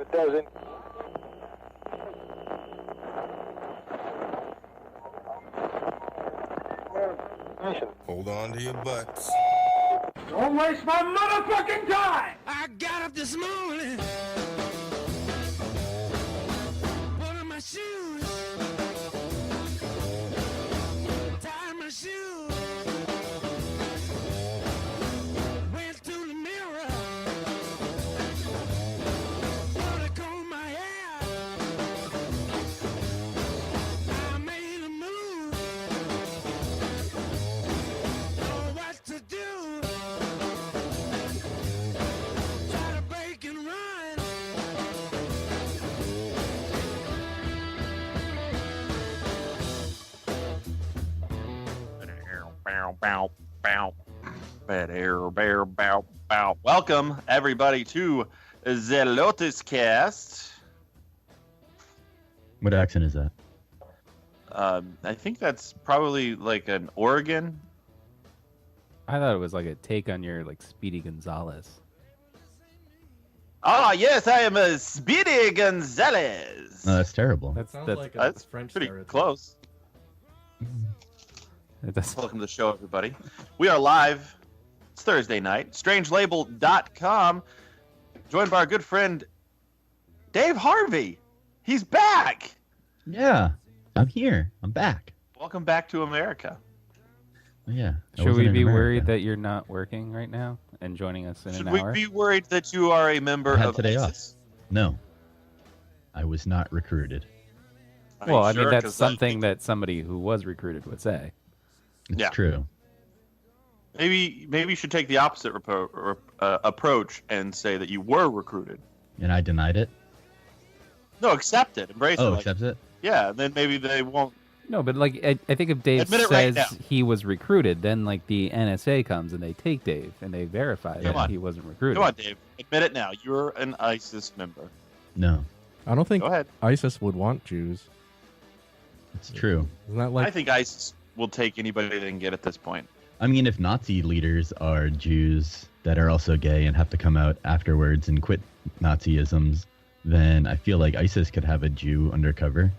It doesn't. Hold on to your butts. Don't waste my motherfucking time! I got up this morning, put on my shoes, tied my shoes, went to the mirror, wanna comb my hair, I made a move, know what to do. Try to break and run. Bow, bow, bow. Bad air, bear, bow, bow. Welcome, everybody, to the Lotus Cast. What accent is that? I think that's probably like an Oregon. I thought it was like a take on your like Speedy Gonzalez. Ah, yes, I am a Speedy Gonzalez. No, that's terrible. That's That's French pretty stereotype. close. that's Welcome to the show, everybody. We are live. It's Thursday night. Strangelabel.com. Joined by our good friend Dave Harvey. He's back. Yeah, I'm here. I'm back. Welcome back to America. Yeah. I Should wasn't we in be America. worried that you're not working right now and joining us in Should an we hour? be worried that you are a member I had of today ISIS? No, I was not recruited. Are you Well, I mean sure? that's 'Cause something that somebody who was recruited would say. It's Yeah. true. Maybe you should take the opposite approach and say that you were recruited. And I denied it. No, accept it, embrace it. Oh, like, accept it? yeah, then maybe they won't. No, but like I think if Dave Admit it right says now. he was recruited, then like the NSA comes and they take Dave and they verify Come that on. he wasn't recruited. Come on, Dave. Admit it now. You're an ISIS member. No, I don't think Go ahead. ISIS would want Jews. it's true. Isn't that I like think ISIS will take anybody they can get at this point. I mean, if Nazi leaders are Jews that are also gay and have to come out afterwards and quit Nazisms, then I feel like ISIS could have a Jew undercover.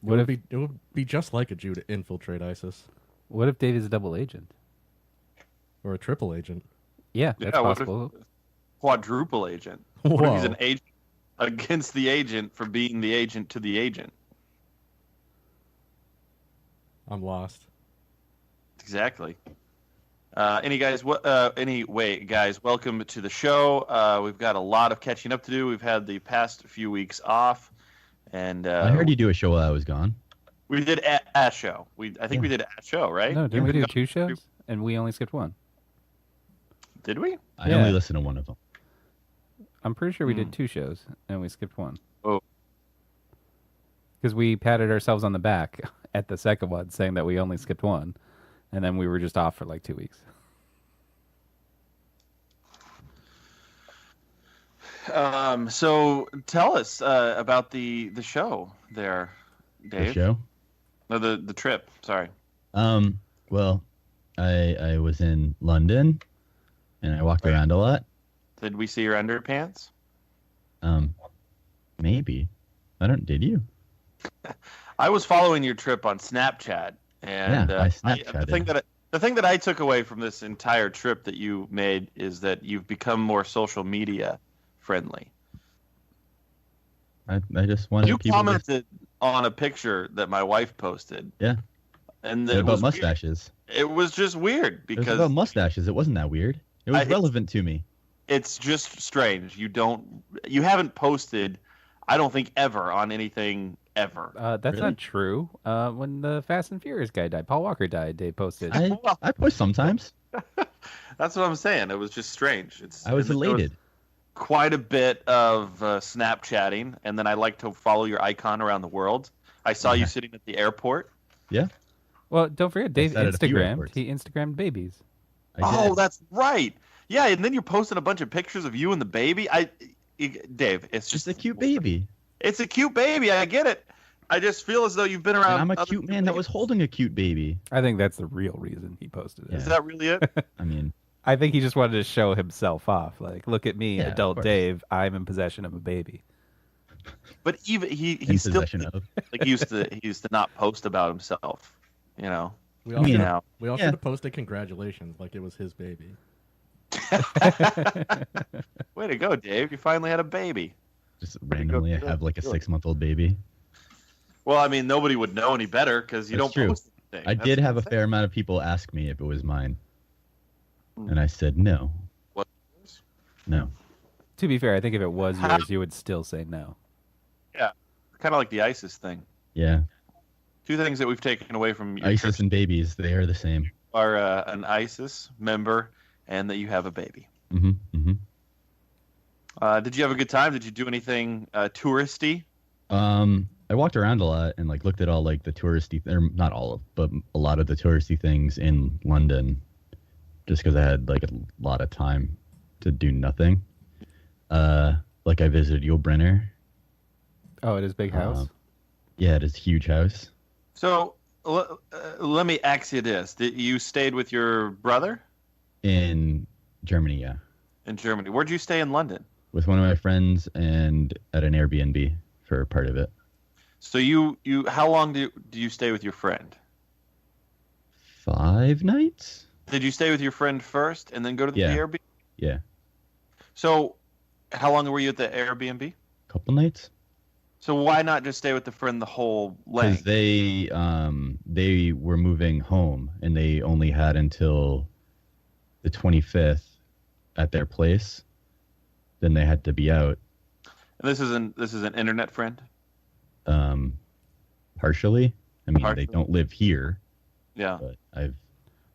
What if it would be just like a Jew to infiltrate ISIS what if Dave is a double agent? or a triple agent? Yeah, that's Yeah, what if- possible. Quadruple agent. What if he's Whoa. an agent against the agent for being the agent to the agent? I'm lost. Exactly. Anyway, guys, welcome to the show. We've got a lot of catching up to do. We've had the past few weeks off, and I heard you do a show while I was gone. we did a show. I think we did a show, right? No, didn't we You do two forgot- shows? And we only skipped one. Did we? I Yeah. only listened to one of them. I'm pretty sure we did two shows and we skipped one. Oh. Because we patted ourselves on the back at the second one, saying that we only skipped one, and then we were just off for like 2 weeks. So tell us about the show there, Dave. The show? No, the trip. Sorry. Well, I was in London and I walked around a lot. Did we see your underpants? Maybe. Did you? I was following your trip on Snapchat, and Yeah, I the Snapchatted. thing that I took away from this entire trip that you made is that you've become more social media friendly. I just wanted You people to... commented on a picture that my wife posted. Yeah. And About it was weird. mustaches. It was just weird It was because about mustaches. It wasn't that weird. It was I- relevant to me. it's just strange. You haven't posted, I don't think, ever on anything ever. That's Really? not true. When the Fast and Furious guy died, Paul Walker died, they posted. I post sometimes. That's what I'm saying. It was just strange. I was there elated. quite a bit of Snapchatting, and then I like to follow your icon around the world. I saw you Yeah. sitting at the airport. Yeah. Well, don't forget, Dave said it a few Instagrammed. airports. He Instagrammed babies. I Oh, did. that's right. Yeah, and then you're posting a bunch of pictures of you and the baby. Dave, it's just a cute baby. It's a cute baby. I get it. I just feel as though you've been around. And I'm a other cute man that was babies. holding a cute baby. I think that's the real reason he posted it. Yeah. Is that really it? I mean, I think he just wanted to show himself off. Like, look at me, Yeah, of adult course. Dave. I'm in possession of a baby. But even In he still possession of. like he used to not post about himself. You know. We I all, mean, should, Now we all yeah. should have posted congratulations like it was his baby. way to go, Dave! You finally had a baby. Just randomly, I good, have like a good. 6-month-old baby. Well, I mean, nobody would know any better because you That's don't true. post anything. I That's did have a insane. fair amount of people ask me if it was mine, Hmm. and I said no. What? No. To be fair, I think if it was How- yours, you would still say no. Kind of like the ISIS thing. Yeah. Two things that we've taken away from your ISIS church and babies, they are the same. are an ISIS member and that you have a baby. Mm-hmm. Mm-hmm. Did you have a good time? Did you do anything touristy? I walked around a lot and like looked at all like the touristy, or not all of, but a lot of the touristy things in London, just because I had like a lot of time to do nothing. Like I visited Yul Brynner. Oh, it is big house. Yeah, it is a huge house. So let me ask you this: you stayed with your brother In Germany, yeah. in Germany? Where'd you stay in London? With one of my friends and at an Airbnb for part of it. So you how long do you stay with your friend? 5 nights? Did you stay with your friend first and then go to the Yeah. Airbnb? Yeah. So how long were you at the Airbnb? Couple nights? So why not just stay with the friend the whole Because length? they were moving home and they only had until the 25th at their place. Then they had to be out. And this is an internet friend. Partially. I mean, Partially. they don't live here, Yeah. but I've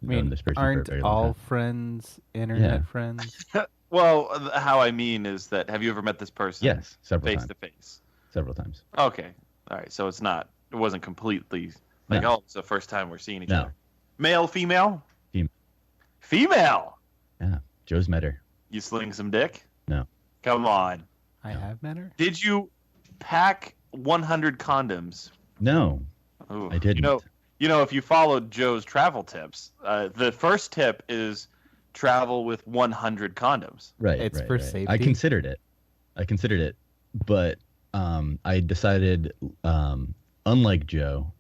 I known mean, this person for a aren't very long all time. friends internet Yeah. friends? Well, how I mean is that have you ever met this person? Yes, several Face times. to face. Several times. Okay. All right. So it wasn't completely like, No. oh, it's the first time we're seeing each No. other. Male, female? Female. Female. Yeah, Joe's met her. You sling some dick? No. Come on. I have met her. Did you pack 100 condoms? No, Ooh. I didn't. You know, if you followed Joe's travel tips, the first tip is travel with 100 condoms. Right. It's right, for right. safety? I considered it, but I decided, unlike Joe,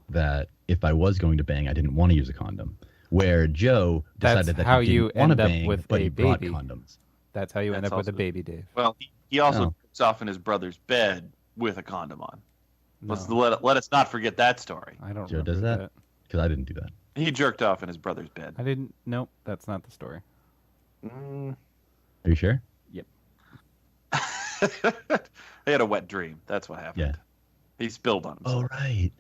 that if I was going to bang, I didn't want to use a condom. Where Joe That's decided that how he you didn't want to end up bang, with but a he brought baby. condoms. That's how you end That's up with a also- baby, Dave. Well, he also Oh. jerks off in his brother's bed with a condom on. No, Let us not forget that story. I don't. Joe does remember that? Because I didn't do that. He jerked off in his brother's bed. I didn't. Nope, that's not the story. Mm. Are you sure? He had a wet dream. That's what happened. Yeah. He spilled on himself. Oh, right.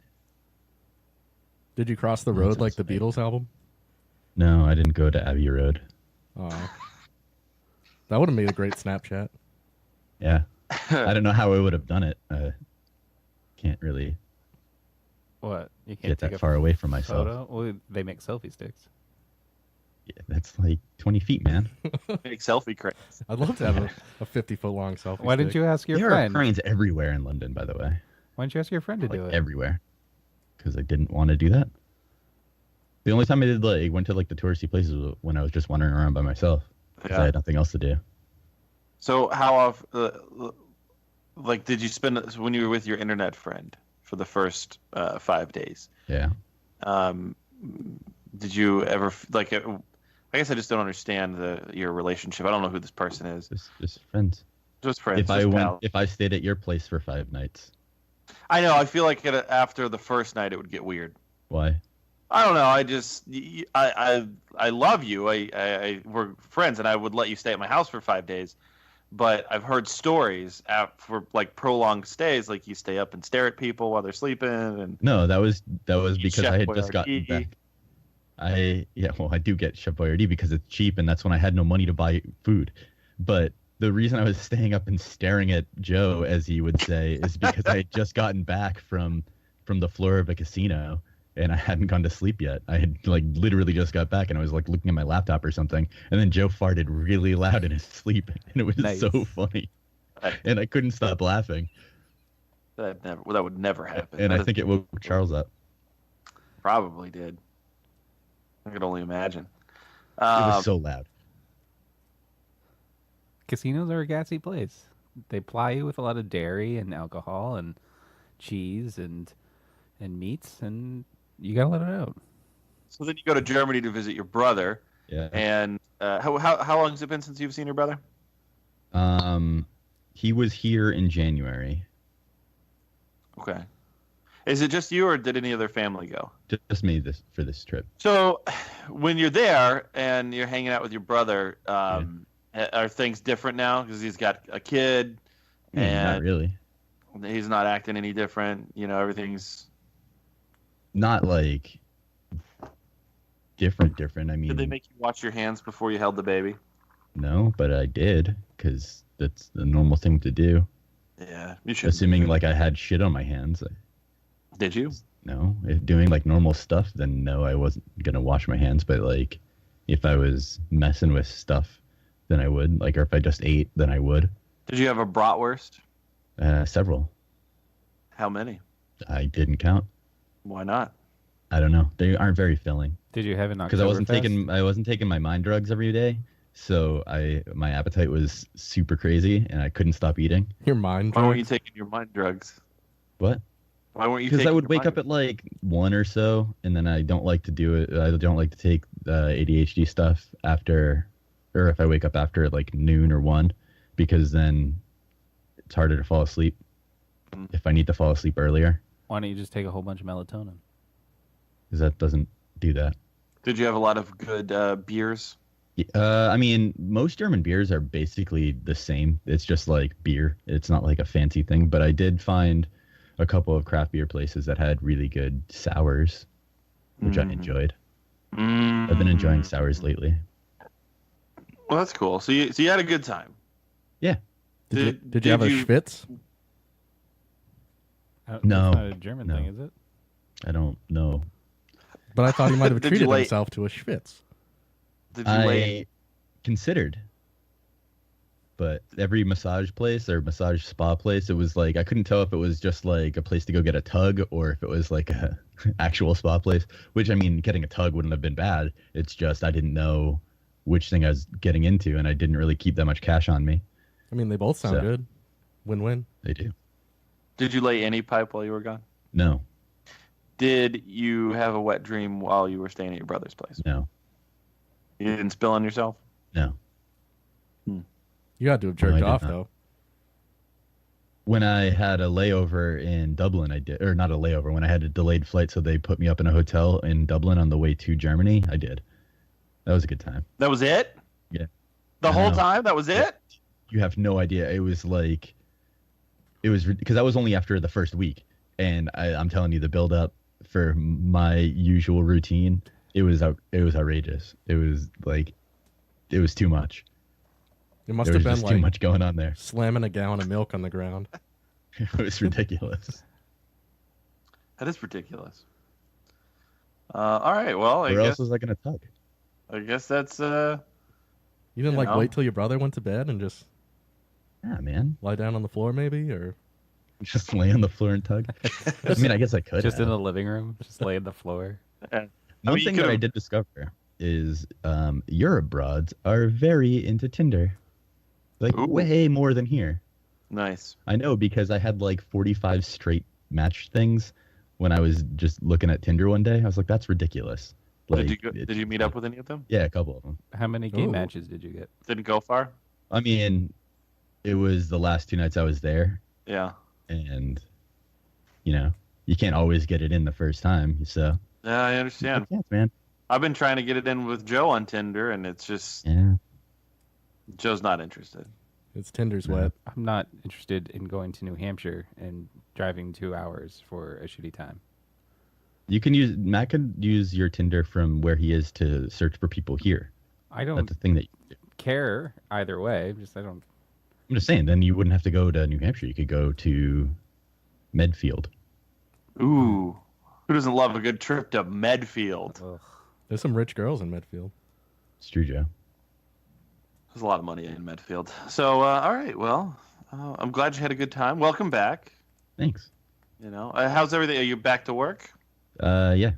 Did you cross the Oh, road that like the sounds right. Beatles album? No, I didn't go to Abbey Road. Oh. That would have made a great Snapchat. Yeah. I don't know how I would have done it. Can't really What? You can't get take that a far away from myself. photo? Well, they make selfie sticks. Yeah, that's like 20 feet, man. Big selfie crane. I'd love to have a 50-foot long selfie. Why didn't stick. you ask your There friend? are cranes everywhere in London, by the way. Why didn't you ask your friend to Like do it? everywhere. Because I didn't want to do that. The only time I did like went to like the touristy places was when I was just wandering around by myself. Because I Yeah. had nothing else to do. So how often, like, did you spend when you were with your internet friend for the first 5 days? Yeah. Did you ever like? I guess I just don't understand your relationship. I don't know who this person is. Just friends. Just friends. If I just went, pals. if I stayed at your place for 5 nights, I know. I feel like after the first night, it would get weird. why? I don't know. I just I love you. We're friends, and I would let you stay at my house for 5 days. But I've heard stories for like prolonged stays, like you stay up and stare at people while they're sleeping, and No, that was Eat because Chef I had just gotten Boyardee. back. I do get Chef Boyardee because it's cheap, and that's when I had no money to buy food. But the reason I was staying up and staring at Joe, as he would say, is because I had just gotten back from the floor of a casino, and I hadn't gone to sleep yet. I had like literally just got back, and I was like looking at my laptop or something, and then Joe farted really loud in his sleep, and it was Nice. so funny, That- and I couldn't stop laughing. that would never happen. And That I is- think it woke Charles up. probably did. I could only imagine. was so loud. Casinos are a gassy place. They ply you with a lot of dairy and alcohol and cheese and meats, and you gotta let it out. So then you go to Germany to visit your brother. Yeah. And how long has it been since you've seen your brother? He was here in January. Okay. Is it just you, or did any other family go? Just me for this trip. So, when you're there and you're hanging out with your brother, are things different now? Because he's got a kid, and Not really. he's not acting any different. You know, everything's. Not like different. I mean, Did they make you wash your hands before you held the baby? no, but I did because that's the normal thing to do. Yeah, you should. Assuming like I had shit on my hands. Did you? No, if doing like normal stuff, then no, I wasn't gonna wash my hands. But like, if I was messing with stuff, then I would. Like, or if I just ate, then I would. Did you have a bratwurst? Several. How many? I didn't count. Why not? I don't know. They aren't very filling. Did you have an Because Oktoberfest? I wasn't taking my mind drugs every day, so my appetite was super crazy, and I couldn't stop eating. Your mind. Why weren't you drugs? taking your mind drugs? What? Why weren't you? Because I taking would your wake mind up drugs? at like 1 or so, and then I don't like to do it. I don't like to take ADHD stuff after, or if I wake up after like noon or 1, because then it's harder to fall asleep. If I need to fall asleep earlier, Why don't you just take a whole bunch of melatonin? because that doesn't do that. Did you have a lot of good beers? I mean, most German beers are basically the same. It's just like beer. It's not like a fancy thing. But I did find a couple of craft beer places that had really good sours, which I enjoyed. I've been enjoying sours lately. Well, that's cool. So you had a good time. Yeah. Did you have a schwitz? No, That's not a German no. thing, is it? I don't know. But I thought he might have Did you treated lay- himself to a schwitz. Did you lay? I considered, but every massage place or massage spa place, it was like I couldn't tell if it was just like a place to go get a tug or if it was like a actual spa place. Which, I mean, getting a tug wouldn't have been bad. It's just I didn't know which thing I was getting into, and I didn't really keep that much cash on me. I mean, they both sound So- good. Win-win. They do. Did you lay any pipe while you were gone? No, Did you have a wet dream while you were staying at your brother's place? no, You didn't spill on yourself? no. You had to have No, I jerked did off not. though. When I had a layover in Dublin, I did, or not a layover. When I had a delayed flight, so they put me up in a hotel in Dublin on the way to Germany, I did. That was a good time. That was it? Yeah. The I whole know. time? That was it? You have no idea. It was like, because that was only after the first week, and I'm telling you, the build up for my usual routine, it was outrageous. It was like, it was too much. It must There have was been just too like much going on there. slamming a gallon of milk on the ground. It was ridiculous. That is ridiculous. All right. Well, Where else was I gonna tug? I guess that's You didn't You like know? wait till your brother went to bed and just Yeah, man. lie down on the floor maybe, or Just lay on the floor and tug. I mean, I guess I could. Just in have. the living room, just lay on the floor. One mean, you thing that I could've- did discover is Europe broads are very into Tinder. Like Ooh. way more than here. nice. I know because I had like 45 straight match things when I was just looking at Tinder one day. I was like, that's ridiculous. Like, Did you meet up with any of them? Yeah, a couple of them. How many game Ooh. matches did you get? Didn't go far? I mean, it was the last 2 nights I was there, Yeah. and you know, you can't always get it in the first time. So Yeah, I understand. yeah, man. I've been trying to get it in with Joe on Tinder, and it's just Yeah. Joe's not interested. it's Tinder's Yeah. wet. I'm not interested in going to New Hampshire and driving 2 hours for a shitty time. You can Matt could use your Tinder from where he is to search for people here. I don't That's the thing that you do. care either way. Just I don't. I'm just saying, then you wouldn't have to go to New Hampshire. You could go to Medfield. Ooh. Who doesn't love a good trip to Medfield? Ugh. There's some rich girls in Medfield. It's true, Joe. There's a lot of money in Medfield. So, all right. Well, I'm glad you had a good time. Welcome back. Thanks. You know, how's everything? Are you back to work? Yeah.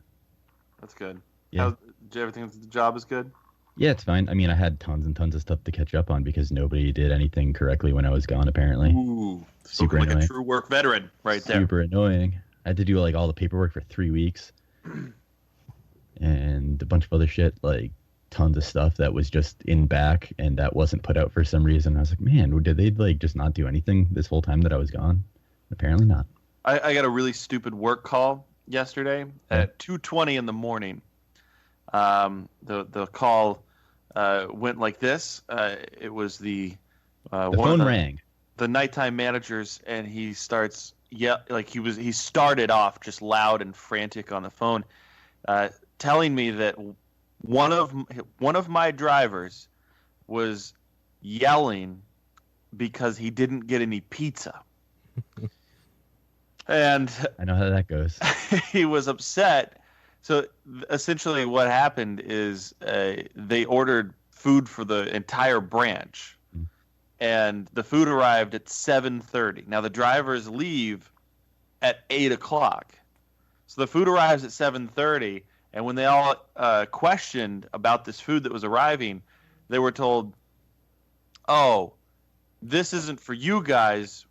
That's good. Yeah. Everything at the job is good? Yeah, it's fine. I mean, I had tons and tons of stuff to catch up on because nobody did anything correctly when I was gone, apparently. Ooh, Super spoken like annoying. a true work veteran right there. Super annoying. I had to do like all the paperwork for 3 weeks. And a bunch of other shit, like tons of stuff that was just in back and that wasn't put out for some reason. I was like, man, did they like just not do anything this whole time that I was gone? Apparently not. I got a really stupid work call yesterday at 2:20 in the morning. The call went like this. It was the phone rang. The nighttime managers, and he starts he started off just loud and frantic on the phone, telling me that one of my drivers was yelling because he didn't get any pizza. And I know how that goes. he was upset. So essentially what happened is they ordered food for the entire branch, and the food arrived at 7:30. Now the drivers leave at 8 o'clock. So the food arrives at 7:30, and when they all questioned about this food that was arriving, they were told, oh, this isn't for you guys.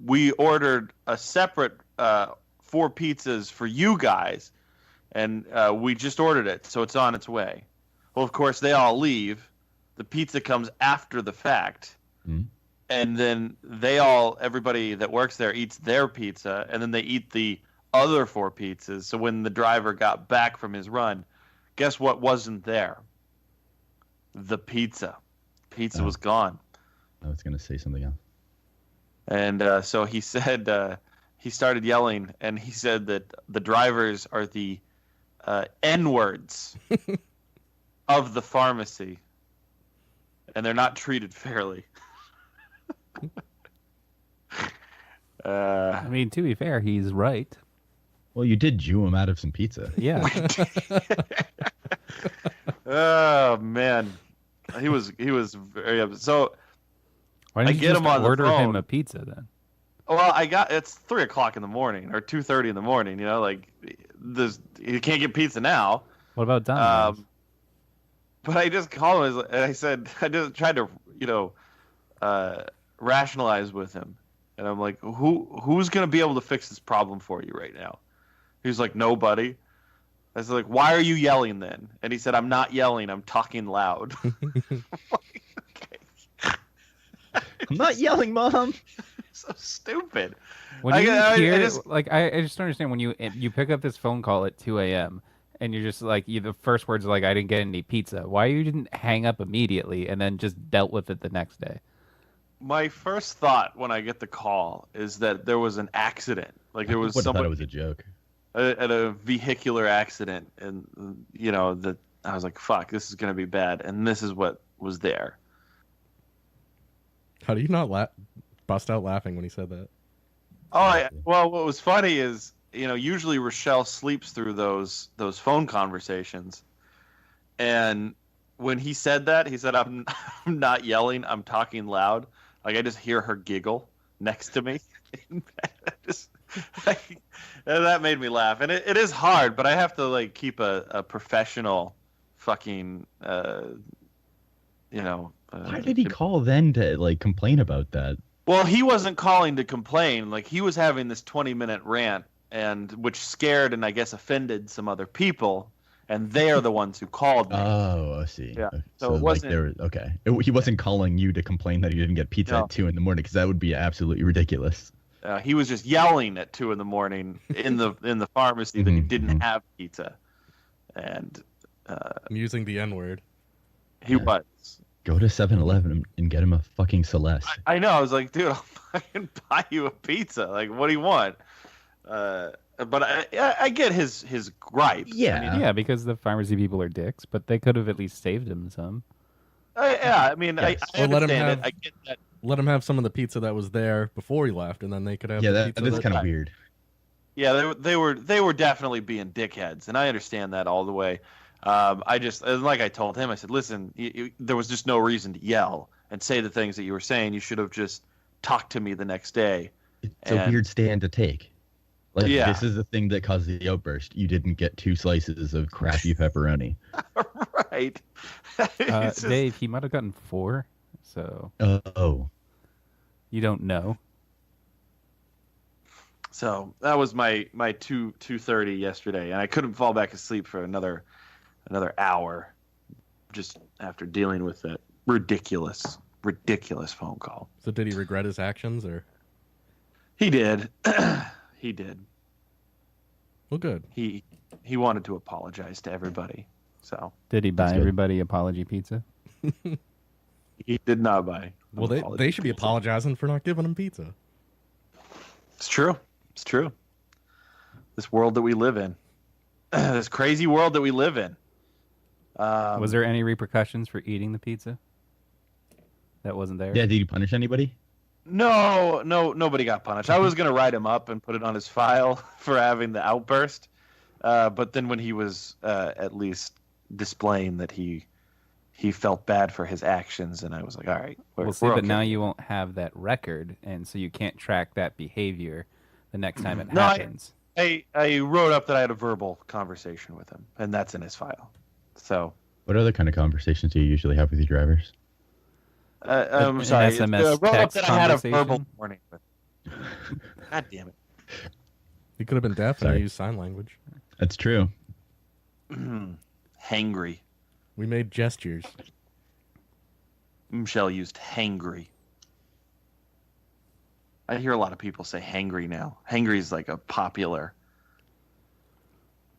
We ordered a separate 4 pizzas for you guys, and we just ordered it, so it's on its way. Well, of course, they all leave. The pizza comes after the fact, and then everybody that works there eats their pizza, and then they eat the other 4 pizzas. So when the driver got back from his run, guess what wasn't there? The pizza. Pizza was gone. I was going to say something else. And so he said, he started yelling, and he said that the drivers are the N-words of the pharmacy, and they're not treated fairly. I mean, to be fair, he's right. Well, you did Jew him out of some pizza. Yeah. Oh man, he was very upset. So Why didn't I you get just him on the order him phone. a pizza then? Well, it's 3 o'clock in the morning or 2:30 in the morning. You know, like you can't get pizza now. What about Domino's? But I just called him and I said, I just tried to, rationalize with him. And I'm like, who's going to be able to fix this problem for you right now? He's like, nobody. I was like, why are you yelling then? And he said, I'm not yelling. I'm talking loud. I'm not yelling, Mom. So stupid. When I you hear, just- I just don't understand when you pick up this phone call at 2 a.m. and you're just like, the first words are like, I didn't get any pizza. Why you didn't hang up immediately and then just dealt with it the next day? My first thought when I get the call is that there was an accident. Like there was I thought someone it was a joke. at a vehicular accident, and that I was like, fuck, this is gonna be bad, and this is what was there. How do you not bust out laughing when he said that? Well, what was funny is, usually Rochelle sleeps through those phone conversations, and when he said that, he said, I'm not yelling, I'm talking loud. Like I just hear her giggle next to me. And that made me laugh, and it is hard, but I have to keep a professional fucking Why did he call then to complain about that? Well, he wasn't calling to complain. He was having this 20-minute rant, and which scared and I guess offended some other people, and they are the ones who called me. Oh, I see. Yeah. Okay. So it wasn't. He wasn't calling you to complain that he didn't get pizza No. at 2 a.m. because that would be absolutely ridiculous. He was just yelling at 2 a.m. in the pharmacy that he didn't have pizza, and I'm using the N-word. he was. Go to 7-Eleven and get him a fucking Celeste. I know. I was like, dude, I'll fucking buy you a pizza. Like, what do you want? But I get his gripe. Yeah. Yeah, because the pharmacy people are dicks, but they could have at least saved him some. I mean, Yes. I Or let him understand have- it. I get that. Let him have some of the pizza that was there before he left, and then they could have Yeah, the that pizza is kind of weird. Yeah, they were definitely being dickheads, and I understand that all the way. And like I told him, I said, listen, there was just no reason to yell and say the things that you were saying. You should have just talked to me the next day. It's a And- weird stand to take. Yeah. This is the thing that caused the outburst. You didn't get 2 slices of crappy pepperoni. right? It's just- Dave, he might have gotten 4, so Oh, you don't know. So that was my 2:30 yesterday, and I couldn't fall back asleep for another hour, just after dealing with that ridiculous phone call. So did he regret his actions, or? He did. He did. Well, good. He wanted to apologize to everybody. So Did he buy That's good. everybody apology pizza? he did not buy. Well, an apology they should be pizza. apologizing for not giving him pizza. It's true. It's true. This world that we live in, this crazy world that we live in. Was there any repercussions for eating the pizza? That wasn't there. yeah. Did you punish anybody? No, nobody got punished. I was gonna write him up and put it on his file for having the outburst, but then when he was at least displaying that he felt bad for his actions, and I was like, all right, We'll see, we're but okay. now you won't have that record, and so you can't track that behavior the next time it No, happens. I wrote up that I had a verbal conversation with him, and that's in his file. So What other kind of conversations do you usually have with your drivers? I'm An sorry. SMS wrote up text that I had a verbal conversation? warning with. God damn it. He could have been deaf and I Sorry. used sign language. That's true. Hangry. We made gestures. Michelle used hangry. I hear a lot of people say hangry now. Hangry is like a popular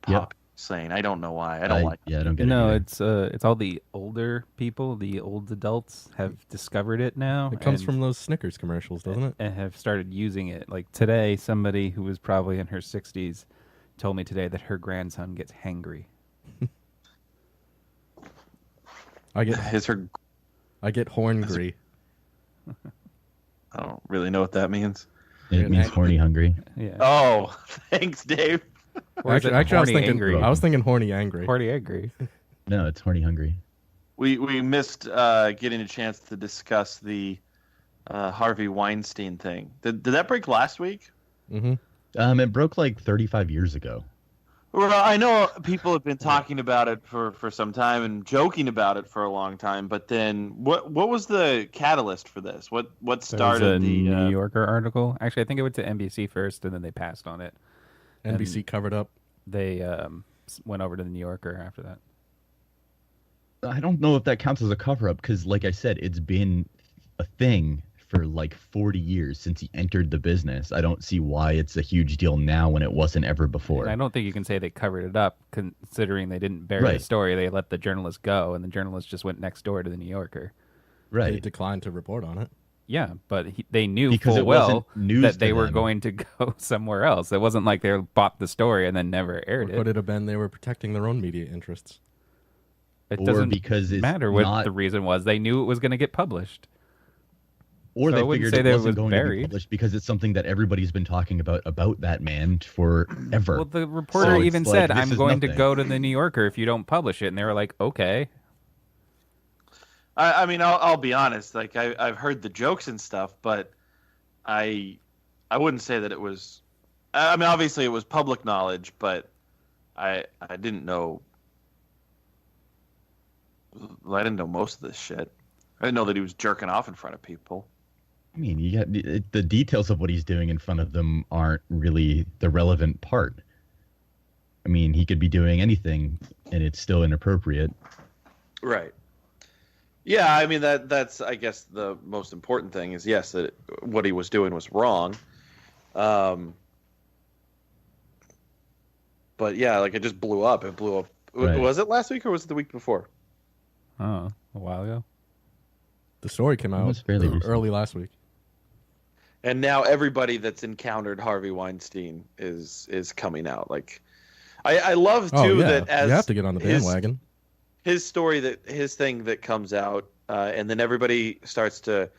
Yep. saying. I don't know why. I don't like it. Yeah, I don't get No, it. either. it's all the older people, the old adults have discovered it now. It comes and- from those Snickers commercials, doesn't it? and have started using it. Like today, somebody who was probably in her 60s told me today that her grandson gets hangry. I get horngry. I don't really know what that means. It means horny hungry. Yeah. Oh, thanks, Dave. Or is it Actually, I was horny thinking. angry? I was thinking horny angry. Horny angry. No, it's horny hungry. We missed getting a chance to discuss the Harvey Weinstein thing. Did that break last week? Mm-hmm. It broke like 35 years ago. Well, I know people have been talking about it for some time and joking about it for a long time. But then, what was the catalyst for this? What There was started a the? New Yorker article. Actually, I think it went to NBC first, and then they passed on it. NBC covered up. They went over to the New Yorker after that. I don't know if that counts as a cover up because, like I said, it's been a thing for like 40 years since he entered the business. I don't see why it's a huge deal now when it wasn't ever before. And I don't think you can say they covered it up, considering they didn't bury the Right. story. They let the journalist go, and the journalist just went next door to the New Yorker. They Right. declined to report on it. Yeah, but they knew Because full it wasn't well news that to they were them. going to go somewhere else. It wasn't like they bought the story and then never aired Or could it. it have been they were protecting their own media interests? It Or doesn't because it's matter what not- the reason was. They knew it was going to get published. Or So I they wouldn't figured say it that it wasn't was going to be buried. published because it's something that everybody's been talking about that man forever. Well, the reporter So it's even like, said, this "I'm is going to nothing. go to the New Yorker if you don't publish it," and they were like, "Okay." I mean, I'll be honest. Like I've heard the jokes and stuff, but I wouldn't say that it was. I mean, obviously it was public knowledge, but I didn't know. I didn't know most of this shit. I didn't know that he was jerking off in front of people. I mean, you got the details of what he's doing in front of them aren't really the relevant part. I mean, he could be doing anything, and it's still inappropriate. Right. Yeah, I mean that's I guess the most important thing is yes that what he was doing was wrong. But yeah, like it just blew up. It blew up. Right. Was it last week or was it the week before? Oh, a while ago. The story came out was fairly recent. early last week. And now everybody that's encountered Harvey Weinstein is coming out. Like, I love too Oh yeah, that as you have to get on the bandwagon. his story his thing that comes out, and then everybody starts to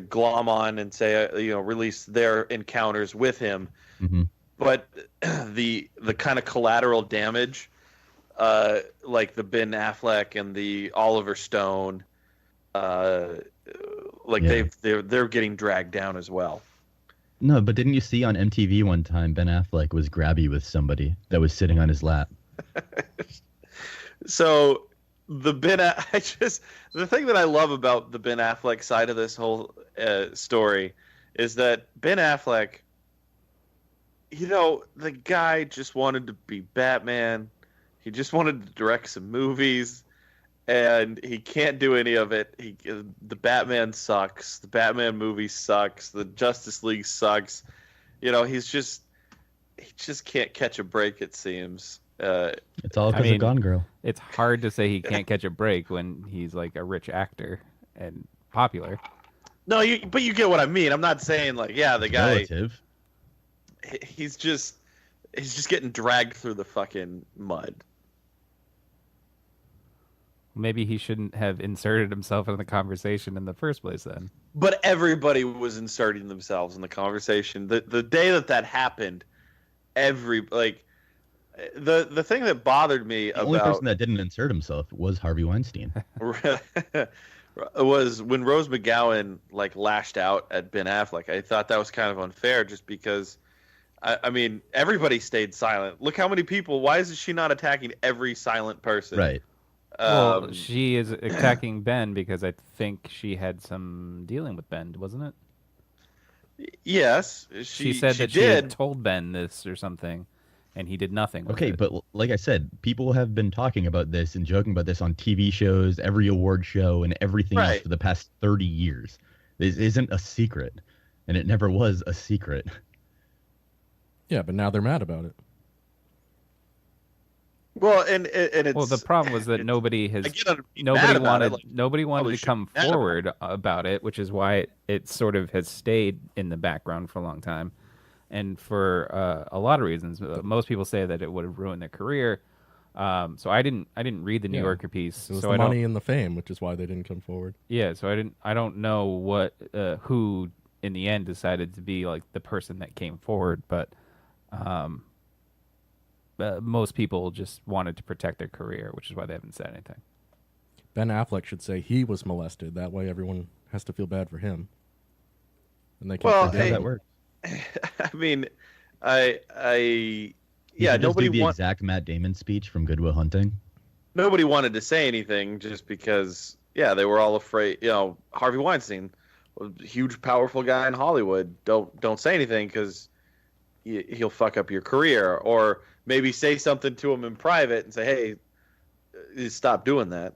glom on and say release their encounters with him. Hmm. But the kind of collateral damage, like the Ben Affleck and the Oliver Stone, like Yeah. they're getting dragged down as well. No, but didn't you see on MTV one time Ben Affleck was grabby with somebody that was sitting on his lap? So the thing that I love about the Ben Affleck side of this whole story is that Ben Affleck, the guy just wanted to be Batman. He just wanted to direct some movies, and he can't do any of it. The Batman sucks. The Batman movie sucks. The Justice League sucks. He just can't catch a break, it seems. It's all because of Gone Girl. It's hard to say he can't catch a break when he's like a rich actor and popular. No, but you get what I mean. I'm not saying the guy. Relative. He's just getting dragged through the fucking mud. Maybe he shouldn't have inserted himself in the conversation in the first place then. But everybody was inserting themselves in the conversation. The day that happened, the thing that bothered me The only person that didn't insert himself was Harvey Weinstein. was when Rose McGowan lashed out at Ben Affleck. I thought that was kind of unfair, just because, I mean, everybody stayed silent. Look how many people. Why is she not attacking every silent person? Right. Well, she is attacking Ben because I think she had some dealing with Ben, wasn't it? Yes, she said that she had told Ben this or something, and he did nothing with it. But like I said, people have been talking about this and joking about this on TV shows, every award show, and everything else for the past 30 years. This isn't a secret, and it never was a secret. Yeah, but now they're mad about it. Well, and it's the problem was that nobody wanted to come forward about it, which is why it sort of has stayed in the background for a long time, and for a lot of reasons. Most people say that it would have ruined their career. So I didn't read the New Yorker piece. It was so the money and the fame, which is why they didn't come forward. Yeah, so I don't know what who in the end decided to be the person that came forward, but. Most people just wanted to protect their career, which is why they haven't said anything. Ben Affleck should say he was molested. That way everyone has to feel bad for him. And they can how that works. I mean, nobody the exact Matt Damon speech from Good Will Hunting. Nobody wanted to say anything just because, they were all afraid. Harvey Weinstein, a huge, powerful guy in Hollywood. Don't say anything because he'll fuck up your career, or maybe say something to him in private and say, hey, stop doing that.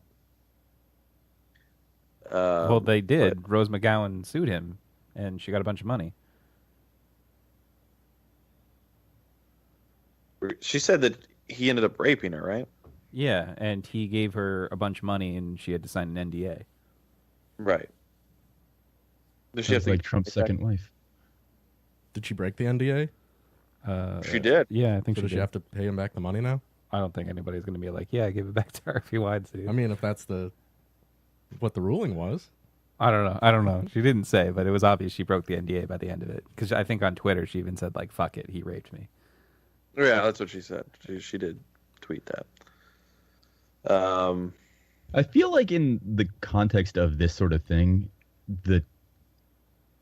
Well, they did. But Rose McGowan sued him, and she got a bunch of money. She said that he ended up raping her, right? Yeah, and he gave her a bunch of money, and she had to sign an NDA. Right. Sounds like Trump's second wife. Did she break the NDA? She did. Yeah, I think so. Does she have to pay him back the money now? I don't think anybody's going to be like, yeah, I give it back to Harvey Weinstein. I mean, if that's what the ruling was. I don't know. She didn't say, but it was obvious she broke the NDA by the end of it. Because I think on Twitter she even said, fuck it, he raped me. Yeah, that's what she said. She did tweet that. I feel like in the context of this sort of thing, the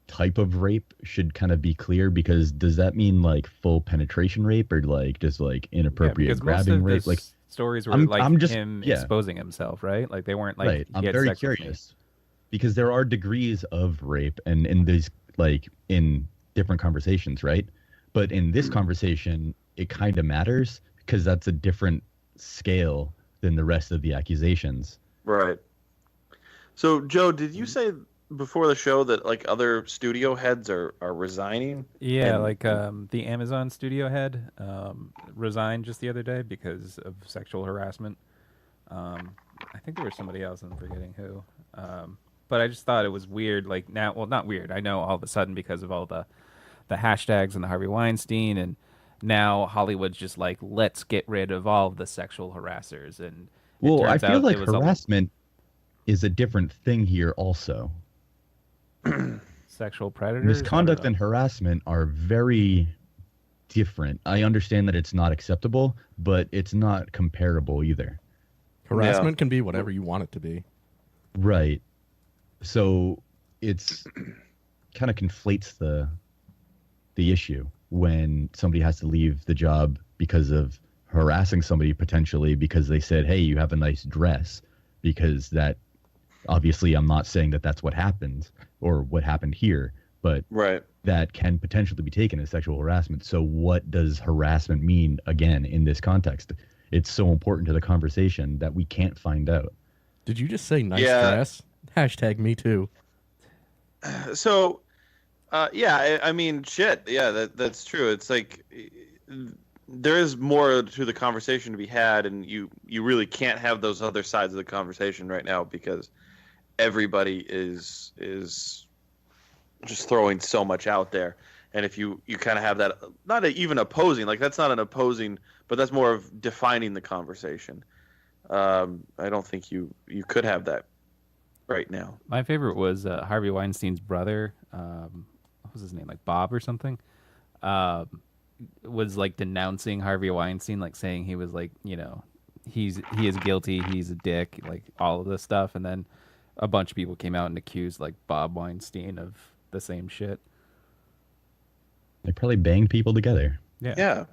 type of rape should kind of be clear, because does that mean full penetration rape or just inappropriate grabbing rape? Stories were him exposing himself, right? They weren't right. I'm very curious because there are degrees of rape, and in these in different conversations, right? But in this conversation, it kind of matters because that's a different scale than the rest of the accusations. Right. So, Joe, did you say before the show that other studio heads are resigning? Yeah, the Amazon studio head resigned just the other day because of sexual harassment. I think there was somebody else, I'm forgetting who. But I just thought it was weird. Not weird. I know all of a sudden because of all the hashtags and the Harvey Weinstein, and now Hollywood's just let's get rid of all of the sexual harassers. And I feel like harassment is a different thing here also. Sexual predators? Misconduct and harassment are very different. I understand that it's not acceptable, but it's not comparable either. Harassment can be whatever you want it to be. Right. So it's kind of conflates the issue when somebody has to leave the job because of harassing somebody potentially because they said, hey, you have a nice dress, because that obviously I'm not saying that that's what happened or what happened here, but Right. that can potentially be taken as sexual harassment. So what does harassment mean again in this context? It's so important to the conversation that we can't find out. Did you just say nice Yeah. dress? Hashtag me too. So, yeah, I mean, shit. Yeah, that's true. It's like there is more to the conversation to be had, and you really can't have those other sides of the conversation right now because everybody is just throwing so much out there. And if you kind of have that, not even opposing, like that's not an opposing, but that's more of defining the conversation. I don't think you could have that right now. My favorite was Harvey Weinstein's brother. What was his name? Like Bob or something. Was like denouncing Harvey Weinstein, like saying he was like, you know, he is guilty, he's a dick, like all of this stuff. And then a bunch of people came out and accused like Bob Weinstein of the same shit. They probably banged people together. Yeah.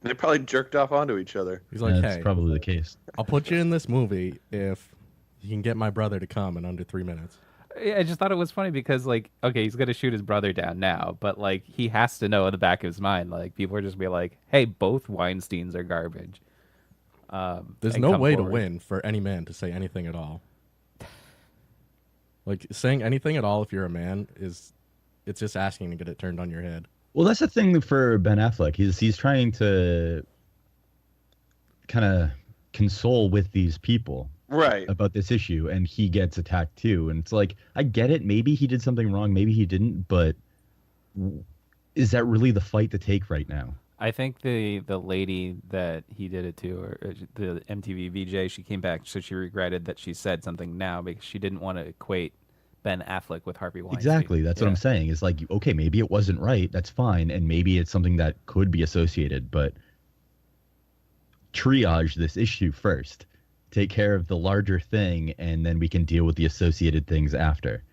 They probably jerked off onto each other. He's like, That's hey, probably the case. I'll put you in this movie if you can get my brother to come in under 3 minutes. I just thought it was funny because, like, okay, he's gonna shoot his brother down now, but like he has to know in the back of his mind, like people are just be like, "Hey, both Weinsteins are garbage." There's and no come way forward. to win for any man to say anything at all. Like saying anything at all if you're a man it's just asking to get it turned on your head. Well, that's the thing for Ben Affleck. He's trying to kind of console with these people Right. about this issue, and he gets attacked too. And it's like, I get it. Maybe he did something wrong. Maybe he didn't. But is that really the fight to take right now? I think the lady that he did it to, or the MTV VJ, she came back, so she regretted that she said something now because she didn't want to equate Ben Affleck with Harvey Weinstein. Exactly. That's what I'm saying. It's like, okay, maybe it wasn't right. That's fine. And maybe it's something that could be associated, but triage this issue first. Take care of the larger thing, and then we can deal with the associated things after.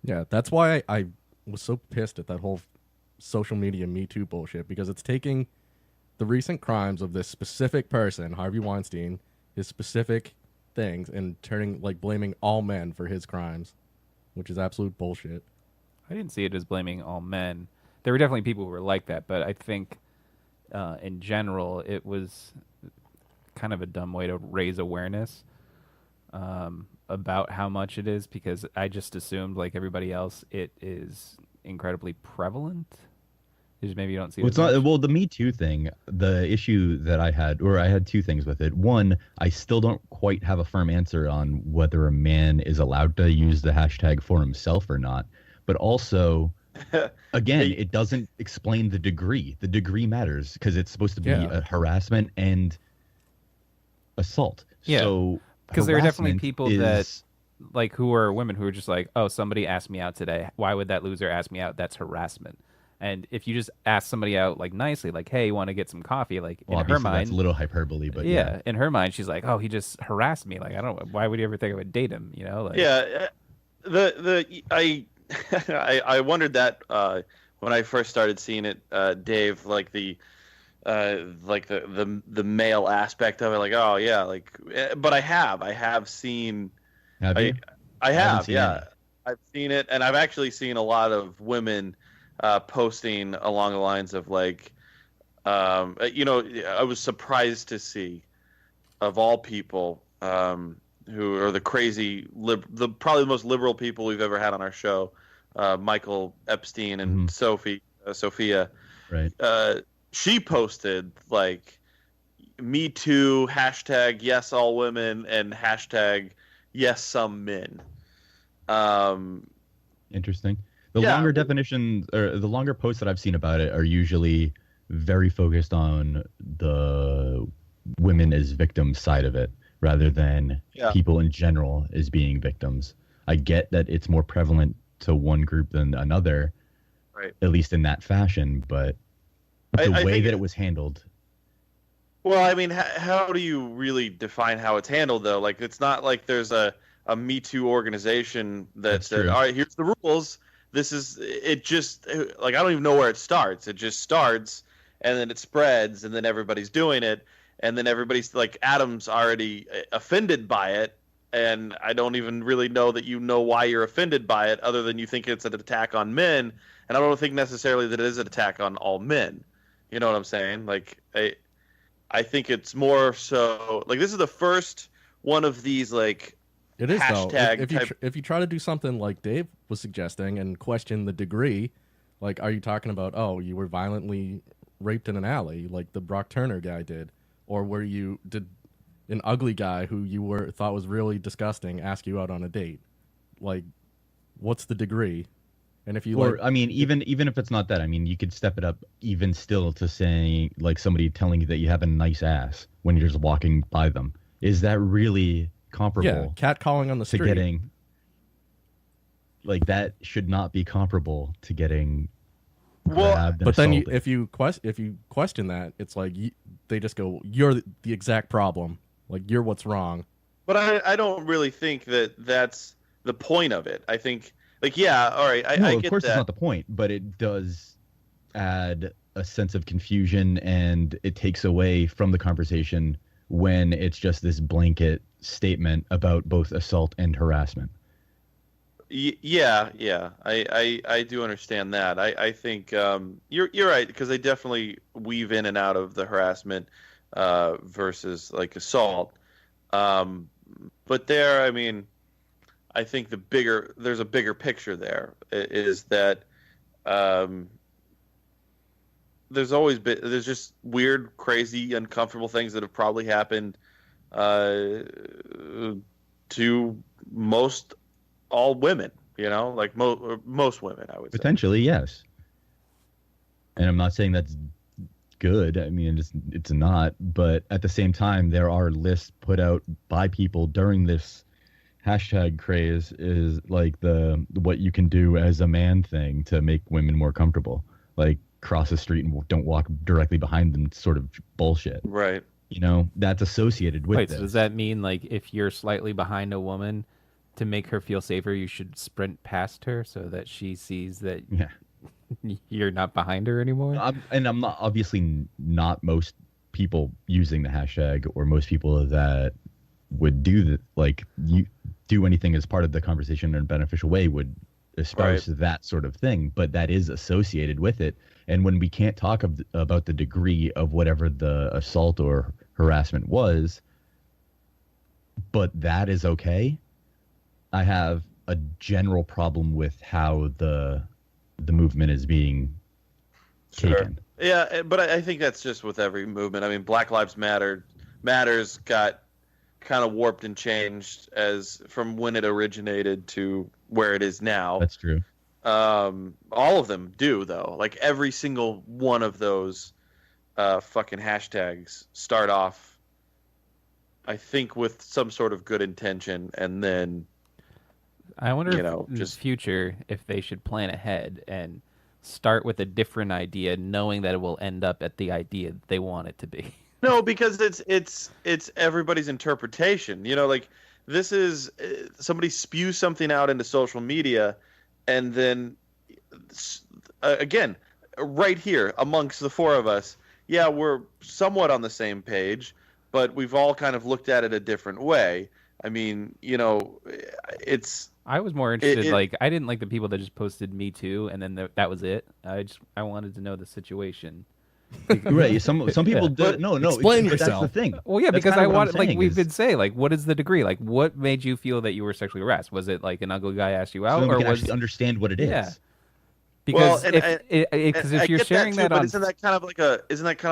Yeah, that's why I was so pissed at that whole social media Me Too bullshit, because it's taking the recent crimes of this specific person, Harvey Weinstein, his specific things, and turning, like, blaming all men for his crimes, which is absolute bullshit. I didn't see it as blaming all men. There were definitely people who were like that, but I think in general it was kind of a dumb way to raise awareness about how much it is, because I just assumed, like everybody else, it is incredibly prevalent. Just maybe you don't see it. Well, it's as much. not. Well, the Me Too thing, the issue that I had, or I had two things with it. One, I still don't quite have a firm answer on whether a man is allowed to use the hashtag for himself or not. But also, again, it doesn't explain the degree. The degree matters because it's supposed to be a harassment and assault. Yeah, So because there are definitely harassment people that, like, who are women who are just like, oh, somebody asked me out today. Why would that loser ask me out? That's harassment. And if you just ask somebody out, like, nicely, like, hey, you want to get some coffee? Like, well, in her obviously mind, that's a little hyperbole, but yeah, in her mind, she's like, oh, he just harassed me. Like, I don't. Why would you ever think I would date him? You know? Like, Yeah, I wondered that when I first started seeing it, Dave, like the male aspect of it, like, oh yeah, like, but I have seen, Have you? I haven't have, seen yeah, it. I've seen it, and I've actually seen a lot of women posting along the lines of like, you know, I was surprised to see, of all people, who are the crazy, probably the most liberal people we've ever had on our show, Michael Epstein and Sophia. Right. She posted like Me Too, hashtag yes all women, and hashtag yes some men. Interesting. The longer definitions, or the longer posts that I've seen about it, are usually very focused on the women as victims side of it, rather than people in general as being victims. I get that it's more prevalent to one group than another, right? At least in that fashion, but the way that it was handled. Well, I mean, how do you really define how it's handled, though? Like, it's not like there's a Me Too organization that said, all right, here's the rules. This is it. Just like, I don't even know where it starts. It just starts, and then it spreads, and then everybody's doing it. and then everybody's like, Adam's already offended by it, and I don't even really know that you know why you're offended by it, other than you think it's an attack on men, and I don't think necessarily that it is an attack on all men. You know what I'm saying? Like, I think it's more so like this is the first one of these like It is though. hashtag If you try to do something like Dave was suggesting and question the degree, like, are you talking about, oh, you were violently raped in an alley like the Brock Turner guy did, or did an ugly guy who you thought was really disgusting ask you out on a date? Like, what's the degree? And if you I mean, even if it's not that, I mean, you could step it up even still to saying like somebody telling you that you have a nice ass when you're just walking by them. Is that really comparable? Yeah, catcalling on the to street. getting like that should not be comparable to getting grabbed and but then assaulted. if you question that, it's like they just go, "You're the exact problem. Like, you're what's wrong." But I don't really think that that's the point of it. I think, like, yeah, all right, I of get course that. it's not the point, but it does add a sense of confusion, and it takes away from the conversation when it's just this blanket statement about both assault and harassment. Yeah, I do understand that. I think you're right, because they definitely weave in and out of the harassment versus like assault. But there, I mean, I think there's a bigger picture there, is that there's just weird, crazy, uncomfortable things that have probably happened to most all women, you know, like most women, I would say. Potentially, yes. And I'm not saying that's good. I mean, it's not. But at the same time, there are lists put out by people during this hashtag craze, is like the what you can do as a man thing to make women more comfortable, like cross the street and don't walk directly behind them, sort of bullshit. Right. You know, that's associated with Wait, this. so does that mean like if you're slightly behind a woman, to make her feel safer, you should sprint past her so that she sees that Yeah. you're not behind her anymore? I'm not, obviously not most people using the hashtag, or most people that would do you do anything as part of the conversation in a beneficial way would espouse that sort of thing, but that is associated with it. And when we can't talk about the degree of whatever the assault or harassment was, but that is okay, I have a general problem with how the movement is being taken. Yeah, but I think that's just with every movement. I mean, Black Lives Matters got kind of warped and changed as from when it originated to where it is now. That's true. All of them do, though. Like every single one of those fucking hashtags start off, I think, with some sort of good intention, and then I wonder you if know, in just the future if they should plan ahead and start with a different idea, knowing that it will end up at the idea they want it to be. no, because it's everybody's interpretation. You know, like this is somebody spews something out into social media, and then again, right here amongst the four of us, yeah, we're somewhat on the same page, but we've all kind of looked at it a different way. I mean, you know, it's. I was more interested, like, I didn't like the people that just posted "Me Too" and then that was it. I wanted to know the situation. Right. Some people do. No. Explain but yourself. That's the thing. Well, yeah, That's because kinda I what I'm wanted, like, saying we've is- been saying, like, what is the degree? Like, what made you feel that you were sexually harassed? Was it like an ugly guy asked you so out, then we or can was actually understand what it is. Yeah. Because Well, because if I you're get sharing too, that but on isn't that kind of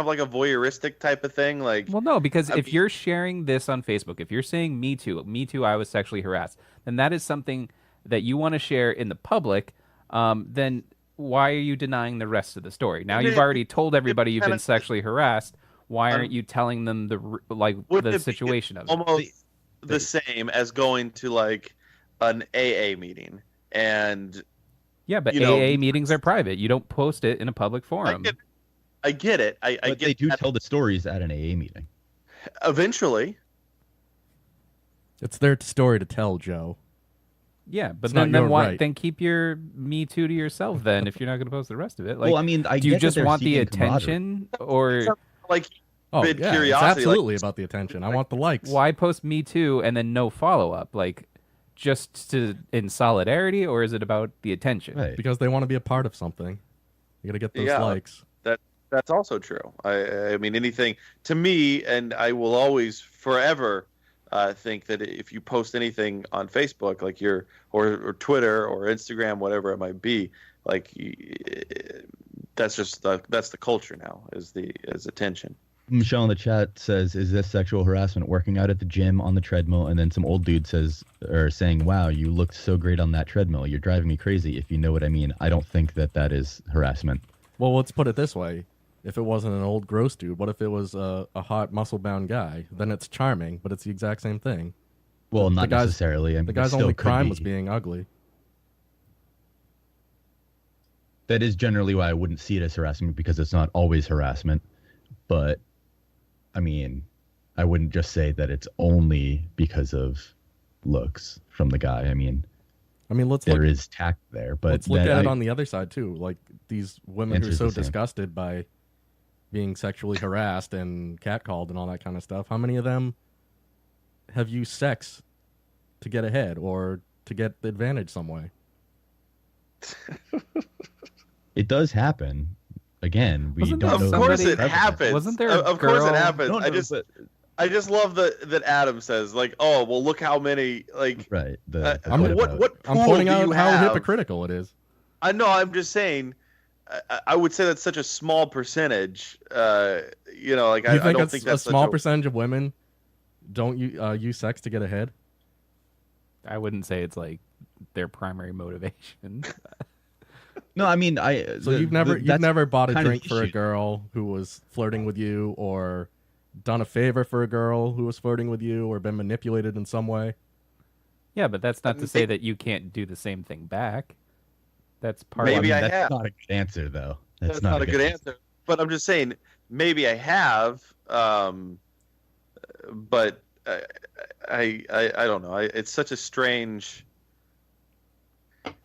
like a voyeuristic type of thing? Like, Well, no, because if mean- you're sharing this on Facebook, if you're saying me too, I was sexually harassed, then that is something that you want to share in the public. Then why are you denying the rest of the story? Now you've already told everybody you've been sexually harassed. Why aren't you telling them wouldn't the it be situation of it? almost the same as going to like an AA meeting and Yeah, but you know, AA meetings are private. You don't post it in a public forum. I get it. I But get they do that tell the stories at an AA meeting. eventually. It's their story to tell, Joe. Yeah, but It's not then your why? right. Then keep your Me Too to yourself. Then, if you're not going to post the rest of it, like, Well, I mean, I do you get that just they're want the seeking camaraderie. attention, or Like Oh, bit yeah, curiosity. it's absolutely about the attention. I want the likes. Why post Me Too and then no follow up? Like, just in solidarity, or is it about the attention? Right. Because they want to be a part of something. You got to get those Yeah. likes. That's also true. I mean, anything to me, and I will always forever think that if you post anything on Facebook, like or Twitter or Instagram, whatever it might be, like that's the culture now is attention. Michelle in the chat says, "Is this sexual harassment? Working out at the gym on the treadmill?" And then some old dude saying, "Wow, you looked so great on that treadmill. You're driving me crazy." If you know what I mean, I don't think that is harassment. Well, let's put it this way. If it wasn't an old gross dude, what if it was a hot muscle-bound guy? Then it's charming, but it's the exact same thing. Well, The not guy's- necessarily. I mean, The it guy's still only could crime be. was being ugly. That is generally why I wouldn't see it as harassment, because it's not always harassment. But, I mean, I wouldn't just say that it's only because of looks from the guy. I mean, Let's there look, is tact there, but let's look that at it I- on the other side too. Like these women who are Answer's so the same. disgusted by being sexually harassed and catcalled and all that kind of stuff. How many of them have used sex to get ahead or to get the advantage some way? It does happen. Again, we Wasn't don't there know. Of course somebody- it happens. Wasn't there a Of course it girl- happens. No, no, I just love that Adam says, like, oh well, look how many, like, right. I'm- what I'm pool pointing do out you how have? hypocritical it is. I know. I'm just saying. I would say that's such a small percentage. Like You I think don't it's think a that's small such percentage of women don't use sex to get ahead? I wouldn't say it's like their primary motivation. No, I mean, So you've never bought a kind of drink for a issue. girl who was flirting with you, or done a favor for a girl who was flirting with you, or been manipulated in some way? Yeah, but that's not to say that you can't do the same thing back. That's part Maybe of I that's have. not a good answer, though. That's not a good answer. But I'm just saying, maybe I have. But I don't know. It's such a strange.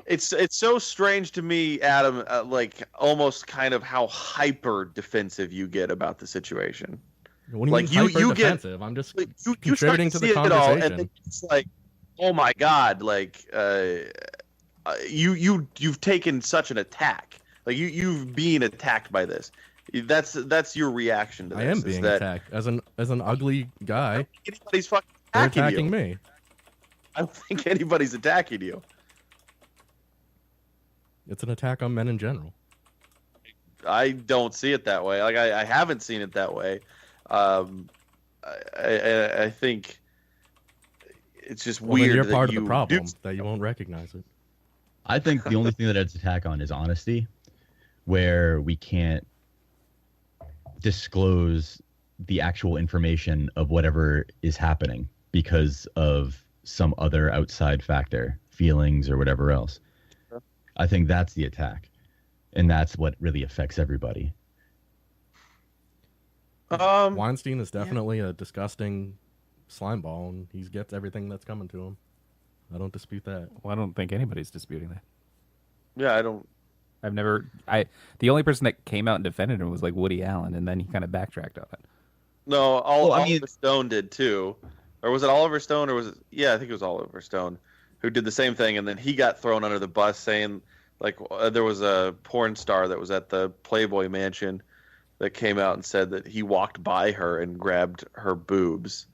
It's so strange to me, Adam. Like almost kind of how hyper defensive you get about the situation. What do you Like, mean you get- hyper-defensive? I'm just Like, you start contributing to to see the it all, conversation. and then it's like, oh my god, like you've taken such an attack. Like you've been attacked by this. That's your reaction to this. I am is being that attacked as an ugly guy. anybody's fucking They're attacking, attacking you. me. I don't think anybody's attacking you. It's an attack on men in general. I don't see it that way. Like I haven't seen it that way. I think it's just Well, then weird. you're that part of you the problem do- that you won't recognize it. I think the only thing that it's attack on is honesty, where we can't disclose the actual information of whatever is happening because of some other outside factor, feelings or whatever else. I think that's the attack, and that's what really affects everybody. Weinstein is definitely a disgusting slime ball, and he gets everything that's coming to him. I don't dispute that. Well, I don't think anybody's disputing that. Yeah, I don't. The only person that came out and defended him was like Woody Allen, and then he kind of backtracked on it. No, Well, I mean- Oliver Stone did too. Or was it Oliver Stone, or was it? Yeah, I think it was Oliver Stone who did the same thing, and then he got thrown under the bus, saying like there was a porn star that was at the Playboy Mansion that came out and said that he walked by her and grabbed her boobs.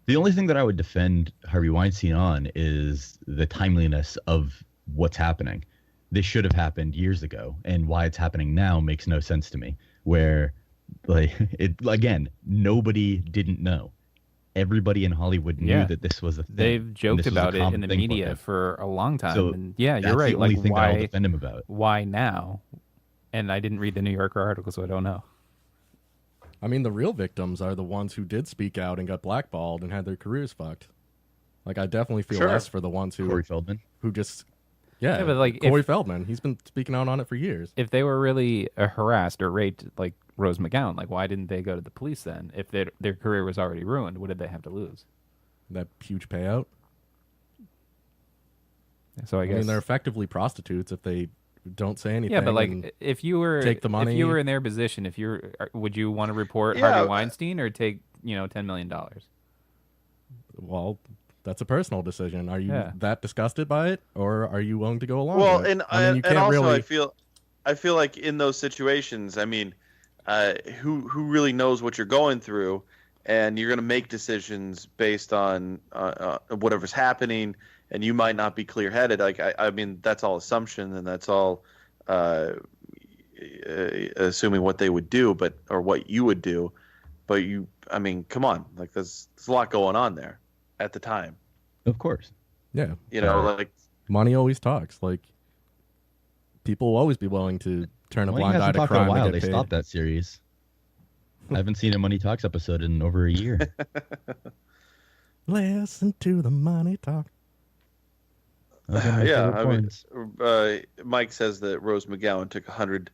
The only thing that I would defend Harvey Weinstein on is the timeliness of what's happening. This should have happened years ago, and why it's happening now makes no sense to me. Where, like, it again, nobody didn't know. Everybody in Hollywood knew Yeah. that this was a thing. They've and joked this was a about it in common the thing for media him. for a long time. So and yeah, That's you're right. the only Like thing that I'll why defend him about. why now? And I didn't read the New Yorker article, so I don't know. I mean, the real victims are the ones who did speak out and got blackballed and had their careers fucked. Like, I definitely feel Sure. less for the ones Corey Feldman. who just, yeah, Yeah, but, like, Corey if- Feldman. He's been speaking out on it for years. If they were really harassed or raped like Rose McGowan, like why didn't they go to the police then? If their career was already ruined, what did they have to lose? That huge payout. So I I guess mean, they're effectively prostitutes if they don't say anything. Yeah, but and like, if you were take the if money. you were in their position, would you want to report Yeah, Harvey Weinstein or take $10 million? well, that's a personal decision. Are you Yeah. that disgusted by it, or are you willing to go along Well, with it? and I mean, you and can't also really. I feel like in those situations, I mean, who really knows what you're going through, and you're going to make decisions based on whatever's happening, and you might not be clear headed. Like I mean, that's all assumption, and that's all assuming what they would do, or what you would do. But I mean, come on, like there's a lot going on there at the time. Of course. Yeah, Like money always talks. Like people will always be willing to turn a Money blind eye hasn't to talked in a crime while. to They get paid. stopped that series. I haven't seen a Money Talks episode in over a year. Listen to the money talk. Those are my yeah, favorite I mean, porns. Mike says that Rose McGowan took $100,000.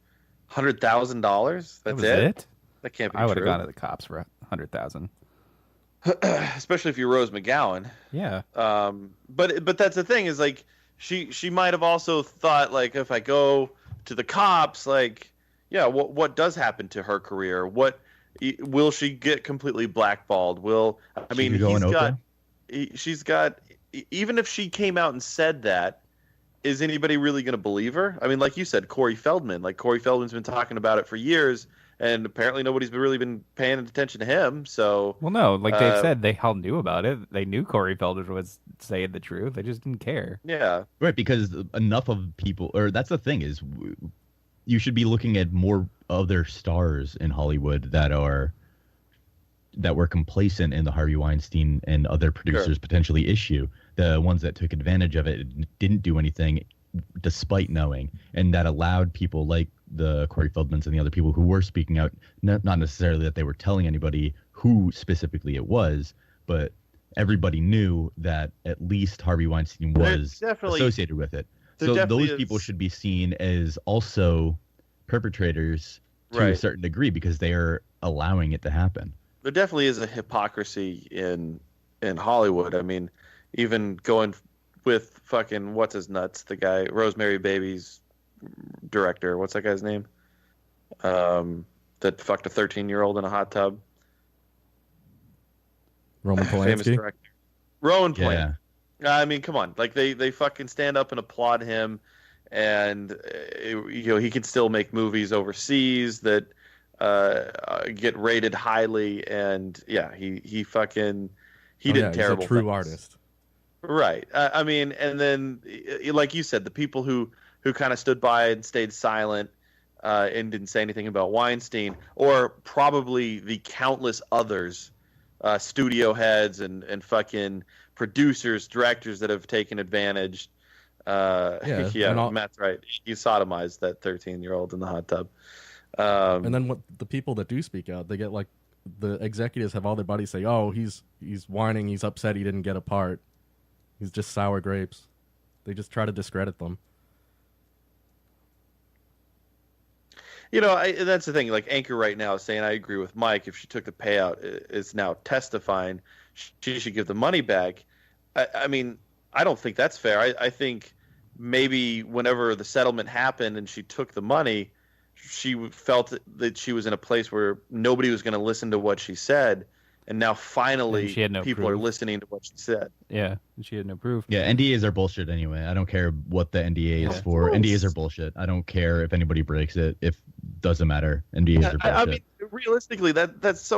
That That's was it. That can't be I would have true. gone to the cops for 100,000. Especially if you're Rose McGowan. Yeah. But that's the thing is like she might have also thought like if I go to the cops, like yeah, what does happen to her career? What will she get completely blackballed? I mean could go on Oprah? she's got even if she came out and said that, is anybody really going to believe her? I mean, like you said, Corey Feldman. Like Corey Feldman's been talking about it for years, and apparently nobody's really been paying attention to him. So, Well, no, like Dave said, they all knew about it. They knew Corey Feldman was saying the truth. They just didn't care. yeah, Right, because enough of people, or that's the thing is, you should be looking at more other stars in Hollywood that were complacent in the Harvey Weinstein and other producers potentially issue. The ones that took advantage of it didn't do anything despite knowing, and that allowed people like the Corey Feldmans and the other people who were speaking out, not necessarily that they were telling anybody who specifically it was, but everybody knew that at least Harvey Weinstein was definitely- associated with it. there So definitely those people is- should be seen as also perpetrators to a Right. certain degree because they are allowing it to happen. there definitely is a hypocrisy in Hollywood. I mean, even going with fucking what's his nuts, the guy Rosemary Baby's director. What's that guy's name? That fucked a 13-year-old in a hot tub. Roman Famous Polanski. director. Rowan Polanski. Yeah. I mean, come on. Like they fucking stand up and applaud him, and he can still make movies overseas that get rated highly, and yeah, he did He's terrible. a true things. artist. Right. I mean, and then like you said, the people who kind of stood by and stayed silent and didn't say anything about Weinstein, or probably the countless others, studio heads and fucking producers, directors that have taken advantage. and Matt's right. He sodomized that 13-year-old in the hot tub. And then what the people that do speak out, they get like the executives have all their buddies say, "Oh, he's whining, he's upset he didn't get a part. He's just sour grapes." They just try to discredit them. That's the thing. Like Anchor right now is saying, I agree with Mike. If she took the payout, is now testifying, she should give the money back. I mean, I don't think that's fair. I think maybe whenever the settlement happened and she took the money, she felt that she was in a place where nobody was going to listen to what she said, and now finally And she had no people are proof. listening to what she said. Yeah, and she had no proof. Yeah, NDAs are bullshit anyway. I don't care what the NDA is for. course. NDAs are bullshit. I don't care if anybody breaks it. If doesn't matter. NDAs are bullshit. I mean, realistically, that's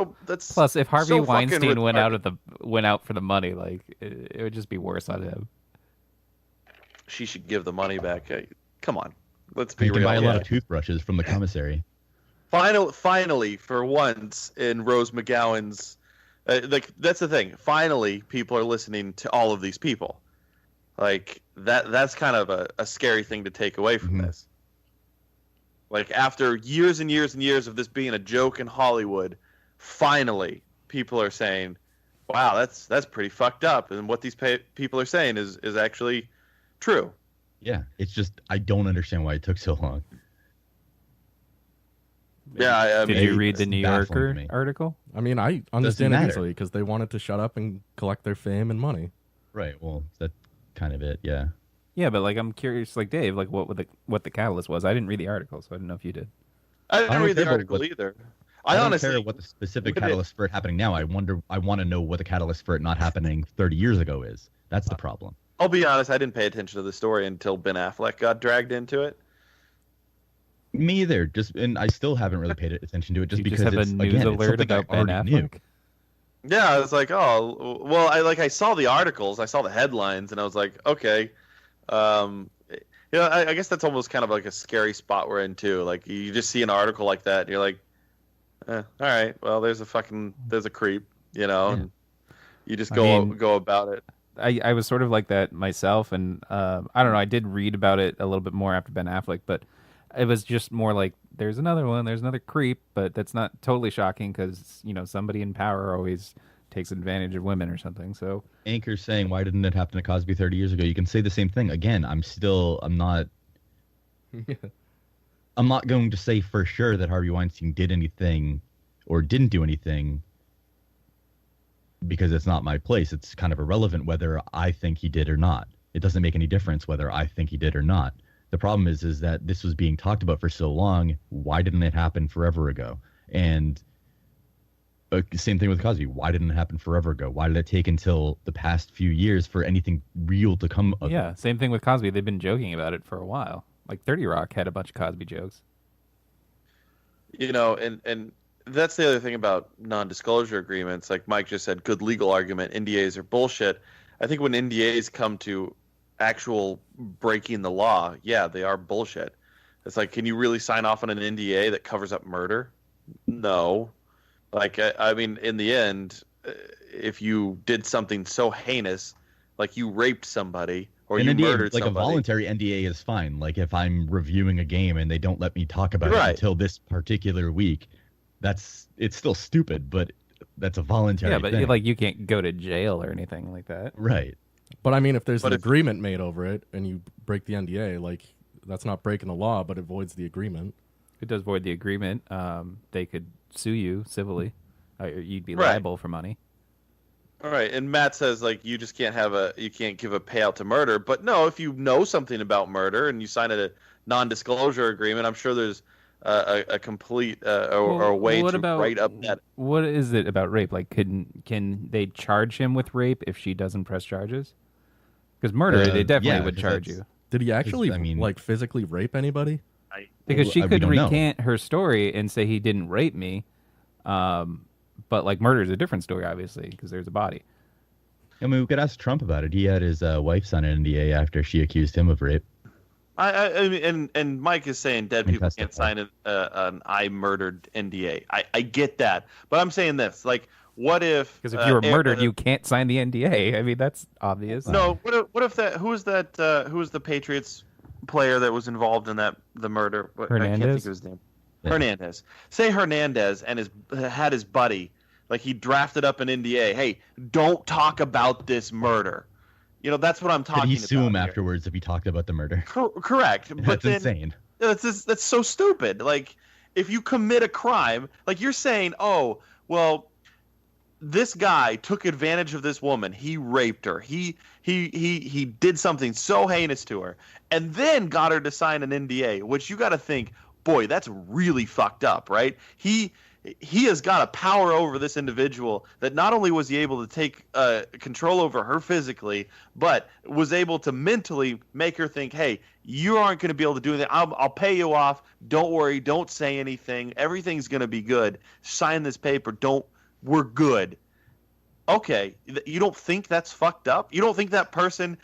Plus, if Harvey so fucking Weinstein went retarded. out for the money, like it would just be worse on him. She should give the money back. Come on, let's be you can real. buy a here. lot of toothbrushes from the commissary. Finally, for once in Rose McGowan's, like that's the thing. Finally, people are listening to all of these people. Like that's kind of a scary thing to take away from Mhm. this. Like after years and years and years of this being a joke in Hollywood, finally people are saying, "Wow, that's pretty fucked up," and what these people are saying is actually true. Yeah, it's just I don't understand why it took so long. Yeah, I Did mean, you read the it's New baffling to Yorker me. article? I mean, I understand it matter. easily because they wanted to shut up and collect their fame and money. Right. Well, that's kind of it. Yeah. Yeah, but like I'm curious, like Dave, like what the catalyst was. I didn't read the article, so I didn't know if you did. I didn't don't read the care about article what- either. I don't honestly care what the specific would it- catalyst for it happening now. I want to know what the catalyst for it not happening 30 years ago is. That's the problem. I'll be honest, I didn't pay attention to the story until Ben Affleck got dragged into it. Me either. And I still haven't really paid attention to it just You because just have it's a news again, it's alert something I about Ben already Affleck. knew. Yeah, I was like, oh, well, I saw the articles, I saw the headlines, and I was like, okay, I guess that's almost kind of like a scary spot we're in too. Like you just see an article like that, and you're like, all right, well, there's a creep, and you just go about it. I was sort of like that myself, and I don't know. I did read about it a little bit more after Ben Affleck, but it was just more like there's another one, there's another creep, but that's not totally shocking because somebody in power always takes advantage of women or something. So Anchor's saying, why didn't it happen to Cosby 30 years ago? You can say the same thing again. I'm not going to say for sure that Harvey Weinstein did anything or didn't do anything because it's not my place. It's kind of irrelevant whether I think he did or not. It doesn't make any difference whether I think he did or not. The problem is that this was being talked about for so long. Why didn't it happen forever ago? And same thing with Cosby. Why didn't it happen forever ago? Why did it take until the past few years for anything real to come of yeah, it? same thing with Cosby. They've been joking about it for a while. Like 30 Rock had a bunch of Cosby jokes. And that's the other thing about non-disclosure agreements. Like Mike just said, good legal argument. NDAs are bullshit. I think when NDAs come to actual breaking the law, yeah, they are bullshit. It's like, can you really sign off on an NDA that covers up murder? No. Like, I mean, in the end, if you did something so heinous, like you raped somebody or you murdered like somebody. a voluntary NDA is fine. Like if I'm reviewing a game and they don't let me talk about Right. it until this particular week, it's still stupid, but that's a voluntary Yeah, but thing. like you can't go to jail or anything like that. Right. But I mean, if there's But an if- agreement made over it and you break the NDA, like that's not breaking the law, but it voids the agreement. It does void the agreement. They could sue you civilly. You'd be Right. liable for money. All right, and Matt says like you just can't give a payout to murder. But no, if you know something about murder and you sign a non-disclosure agreement, I'm sure there's a complete or a way what to about- write up that. What is it about rape? Like, can they charge him with rape if she doesn't press charges? Because murder, they definitely yeah, would 'cause charge that's- you. Did he actually, I mean- like, physically rape anybody? Because she we could don't know. recant her story and say he didn't rape me. But like murder is a different story, obviously, because there's a body. I mean, we could ask Trump about it. He had his wife sign an NDA after she accused him of rape. I mean, and Mike is saying dead And people can't testify. sign an I murdered NDA. I get that, but I'm saying this: like, what if? Because if you were murdered, you can't sign the NDA. I mean, that's obvious. No, what if that? Who was the Patriots player that was involved in the murder? I can't think Hernandez? of his name. Yeah. Hernandez. Say Hernandez and had his buddy, like he drafted up an NDA. Hey, don't talk about this murder. That's what I'm talking Could about. he sue him here. afterwards if he talked about the murder? Correct, but That's then, insane. That's so stupid. Like, if you commit a crime, like you're saying, oh, well, this guy took advantage of this woman. He raped her. He did something so heinous to her, and then got her to sign an NDA. Which you got to think, boy, that's really fucked up, right? He has got a power over this individual that not only was he able to take control over her physically, but was able to mentally make her think, hey, you aren't going to be able to do that. I'll pay you off. Don't worry. Don't say anything. Everything's going to be good. Sign this paper. We're good. Okay. You don't think that's fucked up? You don't think that person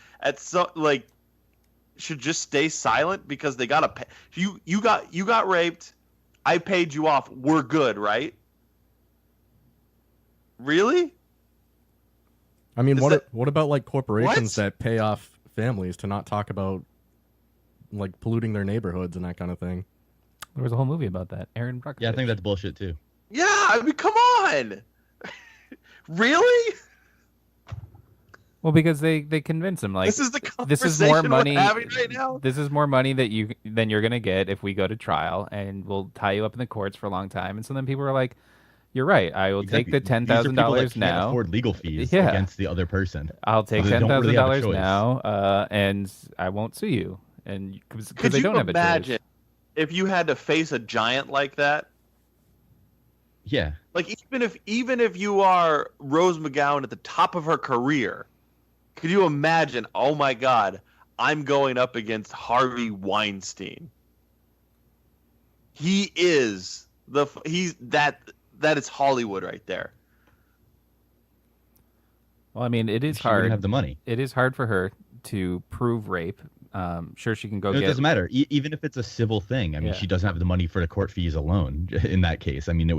should just stay silent because they got to pay? You got raped. I paid you off. We're good, right? Really? I mean, Is what about like corporations What? that pay off families to not talk about like polluting their neighborhoods and that kind of thing? There was a whole movie about that. Aaron Brockovich. Yeah, I think that's bullshit too. Yeah, I mean, come on. Really? Well, because they convince him like This is the this conversation is more money. we're having right now. This is more money than you're gonna get if we go to trial, and we'll tie you up in the courts for a long time. And so then people are like, You're right. I will take the $10,000 now. Can't afford legal fees against the other person. I'll take $10,000 now, and I won't sue you. And because they don't have a choice. Could you imagine if you had to face a giant like that? Yeah. Like even if you are Rose McGowan at the top of her career, could you imagine? Oh my God, I'm going up against Harvey Weinstein. He is that is Hollywood right there. Well, I mean, it is she hard. Have the money. It is hard for her to prove rape. Sure, she can go. It doesn't matter, even if it's a civil thing. I mean, she doesn't have the money for the court fees alone. In that case, I mean, that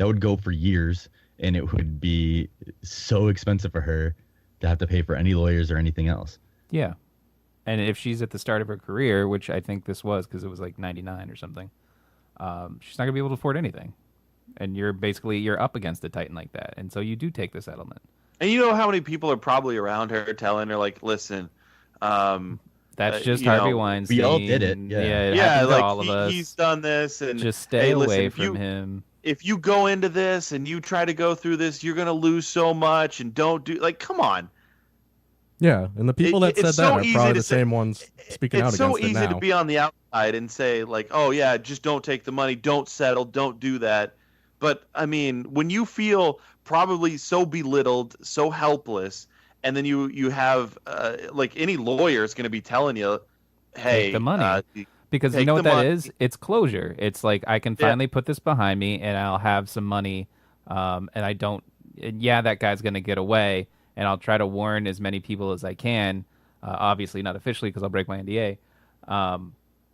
would go for years, and it would be so expensive for her to have to pay for any lawyers or anything else. Yeah, and if she's at the start of her career, which I think this was because it was like 99 or something, she's not gonna be able to afford anything, and you're up against a titan like that, and so you do take the settlement. And you know how many people are probably around her telling her like, listen. That's just Harvey Weinstein. We all did it. Yeah, like all of us. He's done this, and just stay away from him. If you go into this and you try to go through this, you're gonna lose so much. And don't do come on. Yeah, and the people that said that are probably the same ones speaking out against it now. It's so easy to be on the outside and say like, oh yeah, just don't take the money, don't settle, don't do that. But I mean, when you feel probably so belittled, so helpless. And then you have like any lawyer is going to be telling you, hey, take the money. Because you know what that is? It's closure. It's like I can finally put this behind me and I'll have some money. And I don't. And that guy's going to get away. And I'll try to warn as many people as I can. Obviously not officially because I'll break my NDA.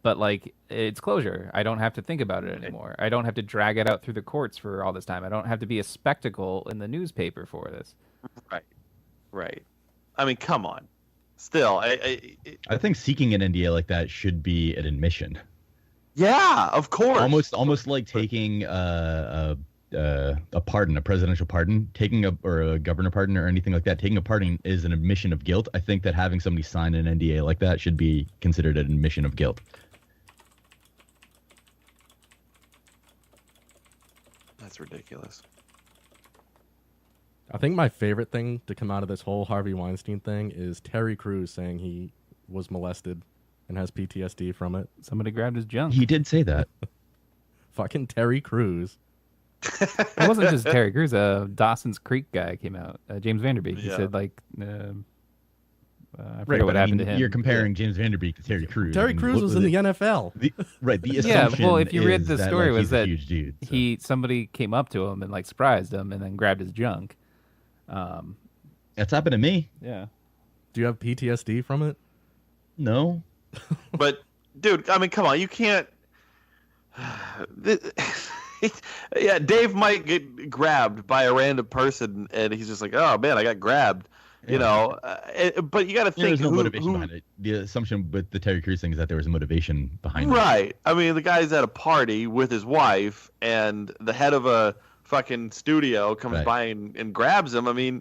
But like it's closure. I don't have to think about it anymore. I don't have to drag it out through the courts for all this time. I don't have to be a spectacle in the newspaper for this. Right. I mean, come on. Still, I think seeking an NDA like that should be an admission. Yeah, of course. Almost like taking a pardon, a presidential pardon, or a governor pardon or anything like that. Taking a pardon is an admission of guilt. I think that having somebody sign an NDA like that should be considered an admission of guilt. That's ridiculous. I think my favorite thing to come out of this whole Harvey Weinstein thing is Terry Crews saying he was molested and has PTSD from it. Somebody grabbed his junk. He did say that. Fucking Terry Crews. It wasn't just Terry Crews. Dawson's Creek guy came out. James Vanderbeek. He said like, I forget what happened to him. You're comparing James Vanderbeek to Terry Crews. Terry Crews was in the NFL. The assumption well, if you read the story, was that huge dude, so. Somebody came up to him and like surprised him and then grabbed his junk. That's happened to me. Yeah. Do you have PTSD from it? No. But, dude, I mean, come on, you can't. Yeah, Dave might get grabbed by a random person, and he's just like, "Oh man, I got grabbed," you know. But you got to think. There's no motivation behind it. The assumption with the Terry Crews thing is that there was a motivation behind it. Right. I mean, the guy's at a party with his wife, and the head of a fucking studio comes by and grabs him. I mean,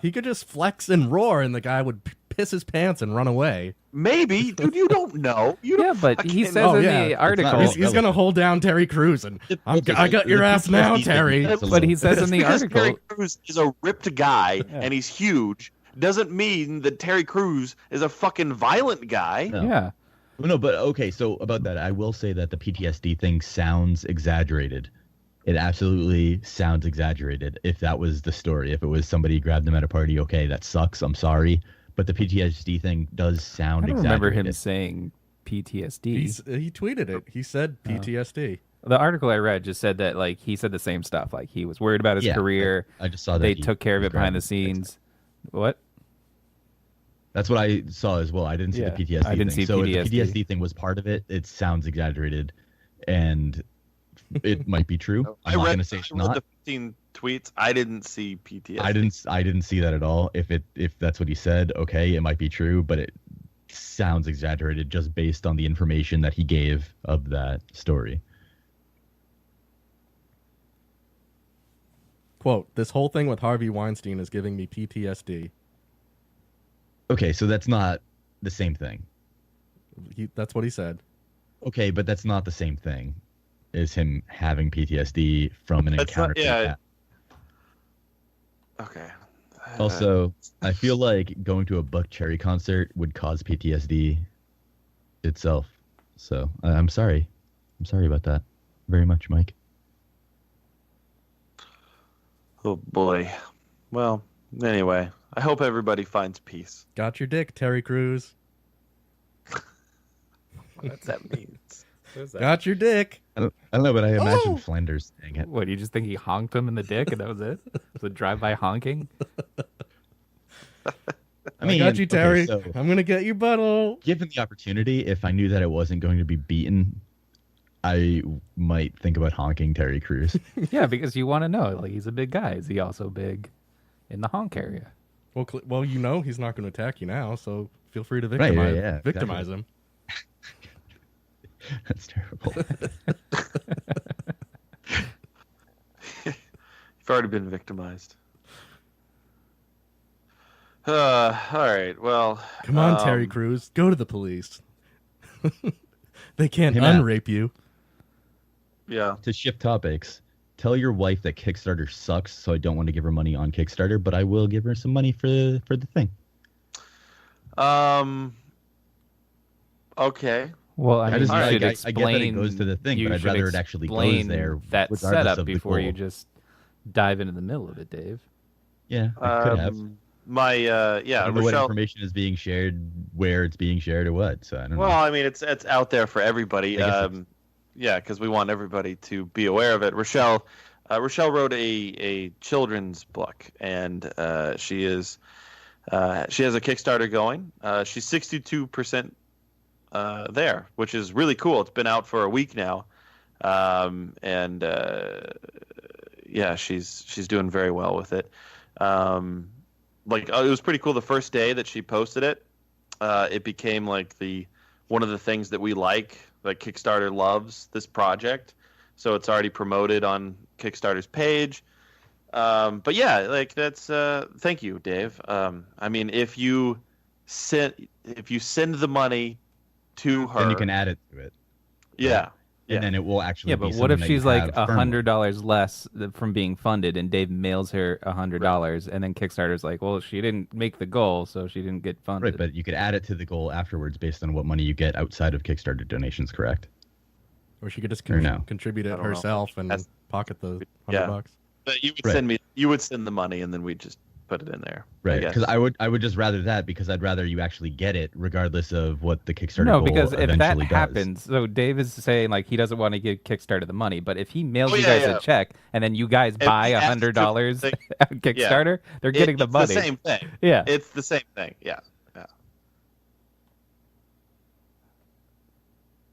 he could just flex and roar, and the guy would piss his pants and run away. Maybe, dude. You don't know. But he says in the article he's gonna hold down Terry Crews, and I got your ass now, Terry. But he says in the article, Terry Crews is a ripped guy and he's huge. Doesn't mean that Terry Crews is a fucking violent guy. No. Yeah. No, but okay. So about that, I will say that the PTSD thing sounds exaggerated. It absolutely sounds exaggerated. If that was the story, if it was somebody grabbed them at a party, okay, that sucks. I'm sorry. But the PTSD thing does sound exaggerated. I remember him saying PTSD. He tweeted it. He said PTSD. The article I read just said that like he said the same stuff. Like he was worried about his career. I just saw that they took care of it behind the scenes. What? That's what I saw as well. I didn't see the PTSD I didn't thing. see PTSD. If the PTSD thing was part of it, it sounds exaggerated, and it might be true. I'm not going to say it's not. The 15 tweets. I didn't see PTSD. I didn't see that at all. If that's what he said, okay, it might be true, but it sounds exaggerated just based on the information that he gave of that story. Quote, "This whole thing with Harvey Weinstein is giving me PTSD." Okay, so that's not the same thing. That's what he said. Okay, but that's not the same thing. is him having PTSD from an That's encounter. not- yeah. like that. Okay. Also, I feel like going to a Buck Cherry concert would cause PTSD itself. So I'm sorry. I'm sorry about that very much, Mike. Oh boy. Well, anyway, I hope everybody finds peace. Got your dick, Terry Crews. What that means. Got your dick. I don't know, but I imagine Oh! Flanders saying it. What, you just think he honked him in the dick and that was it? Was it drive-by honking? I got you, Terry. okay, so I'm gonna get your butthole. given the opportunity, if I knew that it wasn't going to be beaten, I might think about honking Terry Crews. Yeah, because you want to know. Like, he's a big guy. Is he also big in the honk area? Well, you know he's not going to attack you now, so feel free to Right, victimize, yeah, victimize exactly. him. That's terrible. You've already been victimized. All right. Well, Come on, Terry Crews. Go to the police. They can't Hey, Matt. unrape you. Yeah. To shift topics, tell your wife that Kickstarter sucks, so I don't want to give her money on Kickstarter, but I will give her some money for the thing. Okay. Well, I I mean, just- you I- should I get that it explain. goes to the thing, you but I'd should rather it actually goes explain there that regardless setup of the before you goal. just dive into the middle of it, Dave. Yeah, I could have. My I don't know what Rochelle. information is being shared, where it's being shared, or what. So I don't Well, know. I mean, it's out there for everybody. I guess it's- Yeah, because we want everybody to be aware of it. Rochelle wrote a children's book, and she has a Kickstarter going. She's 62% there, which is really cool. It's been out for a week now, and yeah, she's doing very well with it. It was pretty cool the first day that she posted it. It became like one of the things that we like Kickstarter loves this project, so it's already promoted on Kickstarter's page. But yeah, like that's thank you, Dave. I mean, if you send the money to her, Then you can add it to it, yeah, and then it will actually. Yeah, be but what if something that you she's like have firmly. $100 less from being funded, and Dave mails her $100, and then Kickstarter's like, well, she didn't make the goal, so she didn't get funded. Right, but you could add it to the goal afterwards based on what money you get outside of Kickstarter donations, correct? Or she could just Or no. contribute it I don't know. herself and That's- pocket the Yeah. $100. but you would Right. send the money, and then we just put it in there. Right, guess. because I would just rather that because I'd rather you actually get it regardless of what the Kickstarter No, goal because if that eventually does. happens, so Dave is saying like he doesn't want to give Kickstarter the money, but if he mails Oh, you yeah, guys yeah. a check and then you guys If buy he asks $100 for the on Kickstarter, they're getting the it's money. the same thing. Yeah. It's the same thing. Yeah.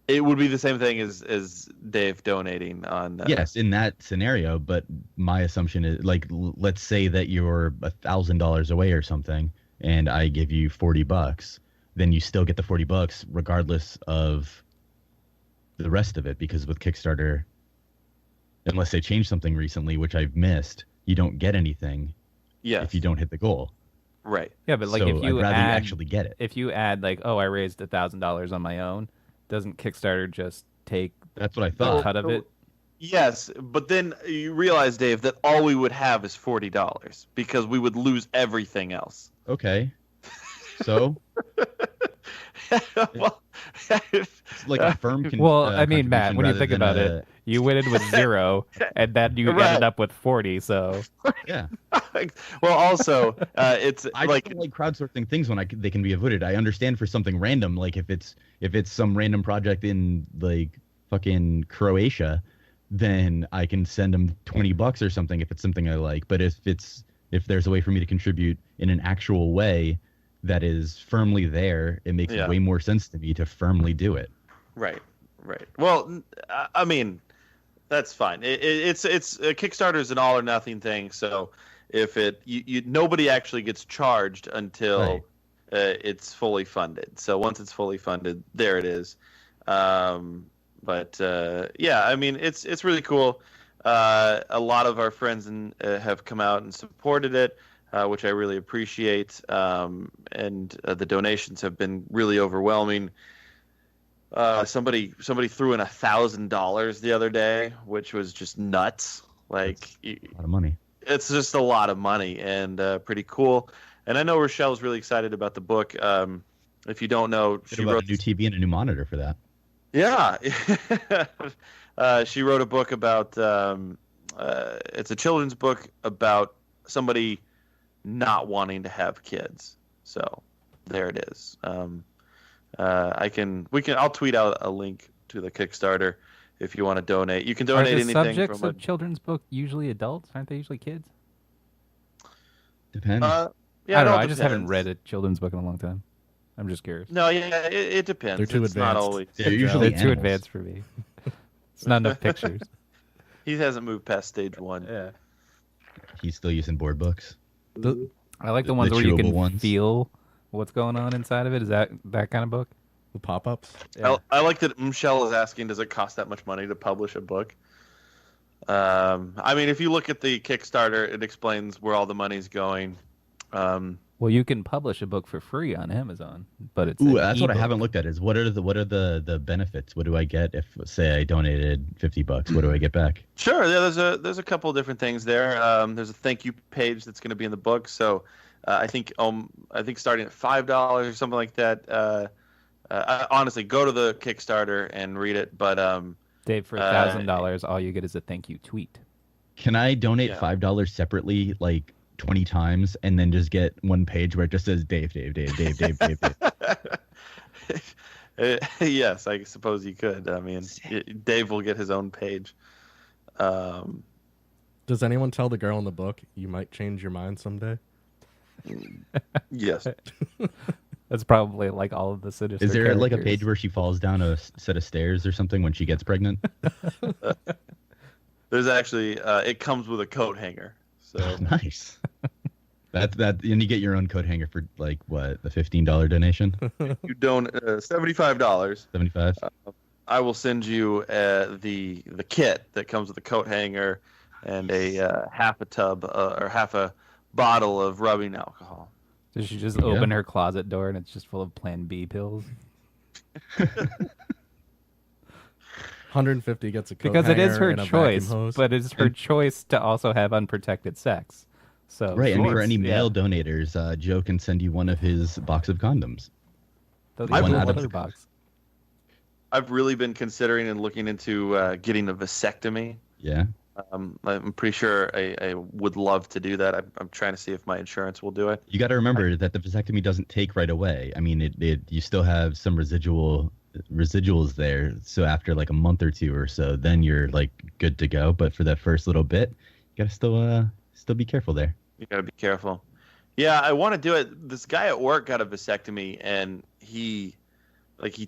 It would be the same thing as Dave donating on. Yes, in that scenario, but my assumption is like let's say that you're $1,000 away or something, and I give you $40, then you still get the $40 regardless of the rest of it because with Kickstarter, unless they changed something recently, which I've missed, you don't get anything Yes. if you don't hit the goal. Right. Yeah, but like so if you I'd rather add, you actually get it. if you add like, oh, I raised $1,000 on my own, doesn't Kickstarter just take That's what I a thought. cut of it? Yes, but then you realize, Dave, that all we would have is $40 because we would lose everything else. Okay. So Well, it's like a firm. Well, I mean, Matt, contribution when you rather think than about a- it, you went in with 0, and then you Right. ended up with 40. So yeah. well, also, it's I like don't like crowdsourcing things when they can be avoided. I understand for something random, like if it's some random project in like fucking Croatia, then I can send them $20 or something if it's something I like. But if there's a way for me to contribute in an actual way that is firmly there, it makes Yeah. way more sense to me to firmly do it. right. Well, I mean, that's fine. It's Kickstarter is an all or nothing thing. So if nobody actually gets charged until Right. it's fully funded. So once it's fully funded, there it is. But yeah, I mean, it's really cool. A lot of our friends have come out and supported it, which I really appreciate. And the donations have been really overwhelming. Somebody threw in $1,000 the other day, which was just nuts. Like, A lot of money. it's just a lot of money and pretty cool. And I know Rochelle's really excited about the book. If you don't know, She wrote a new TV and a new monitor for that. Yeah, she wrote a book about. It's a children's book about somebody not wanting to have kids. So there it is. I'll tweet out a link to the Kickstarter if you want to donate. You can Are donate the anything subjects from of children's book usually adults? Aren't they usually kids? Depends. yeah, I don't it know. all I just haven't depends. read a children's book in a long time. I'm just curious. No, yeah, it depends. They're too It's not advanced. always. They're usually They're too animals. advanced for me. It's not enough pictures. He hasn't moved past stage 1. Yeah. He's still using board books. I like the The ones where you chewable can ones. feel what's going on inside of it. Is that kind of book? The pop-ups. Yeah. I like that Michelle is asking, does it cost that much money to publish a book? I mean, if you look at the Kickstarter, it explains where all the money's going. Well, you can publish a book for free on Amazon, but it's Ooh, an that's what I ebook. haven't looked at. Is what are the benefits? What do I get if, say, I donated $50? What do I get back? Sure, yeah, there's a couple of different things there. There's a thank you page that's going to be in the book. So I think starting at $5 or something like that. Honestly, go to the Kickstarter and read it. But Dave, for $1,000, all you get is a thank you tweet. Can I donate Yeah. $5 separately, like 20 times, and then just get one page where it just says Dave? Yes, I suppose you could. I mean, Dave will get his own page. Does anyone tell the girl in the book you might change your mind someday? Yes. That's probably like all of the Sinister Is there like a characters. page where she falls down a set of stairs or something when she gets pregnant? There's actually it comes with a coat hanger. So Nice. That and you get your own coat hanger for like what, the $15 donation? you don't $75. 75. I will send you the kit that comes with a coat hanger and a half a tub or half a bottle of rubbing alcohol. Does she just Yeah. open her closet door and it's just full of Plan B pills? 150 gets a coat Because it is hanger her and a vacuum choice, hose. but it's her choice to also have unprotected sex. So Right, and she for wants- any yeah. male donators, Joe can send you one of his box of condoms. They'll I leave will- a litter box. I've really been considering and looking into getting a vasectomy. Yeah. I'm pretty sure I would love to do that. I'm trying to see if my insurance will do it. You got to remember that the vasectomy doesn't take right away. I mean, you still have some residuals there. So after like a month or two or so, then you're like good to go. But for that first little bit, you got to still be careful there. You gotta be careful. Yeah, I want to do it. This guy at work got a vasectomy, and he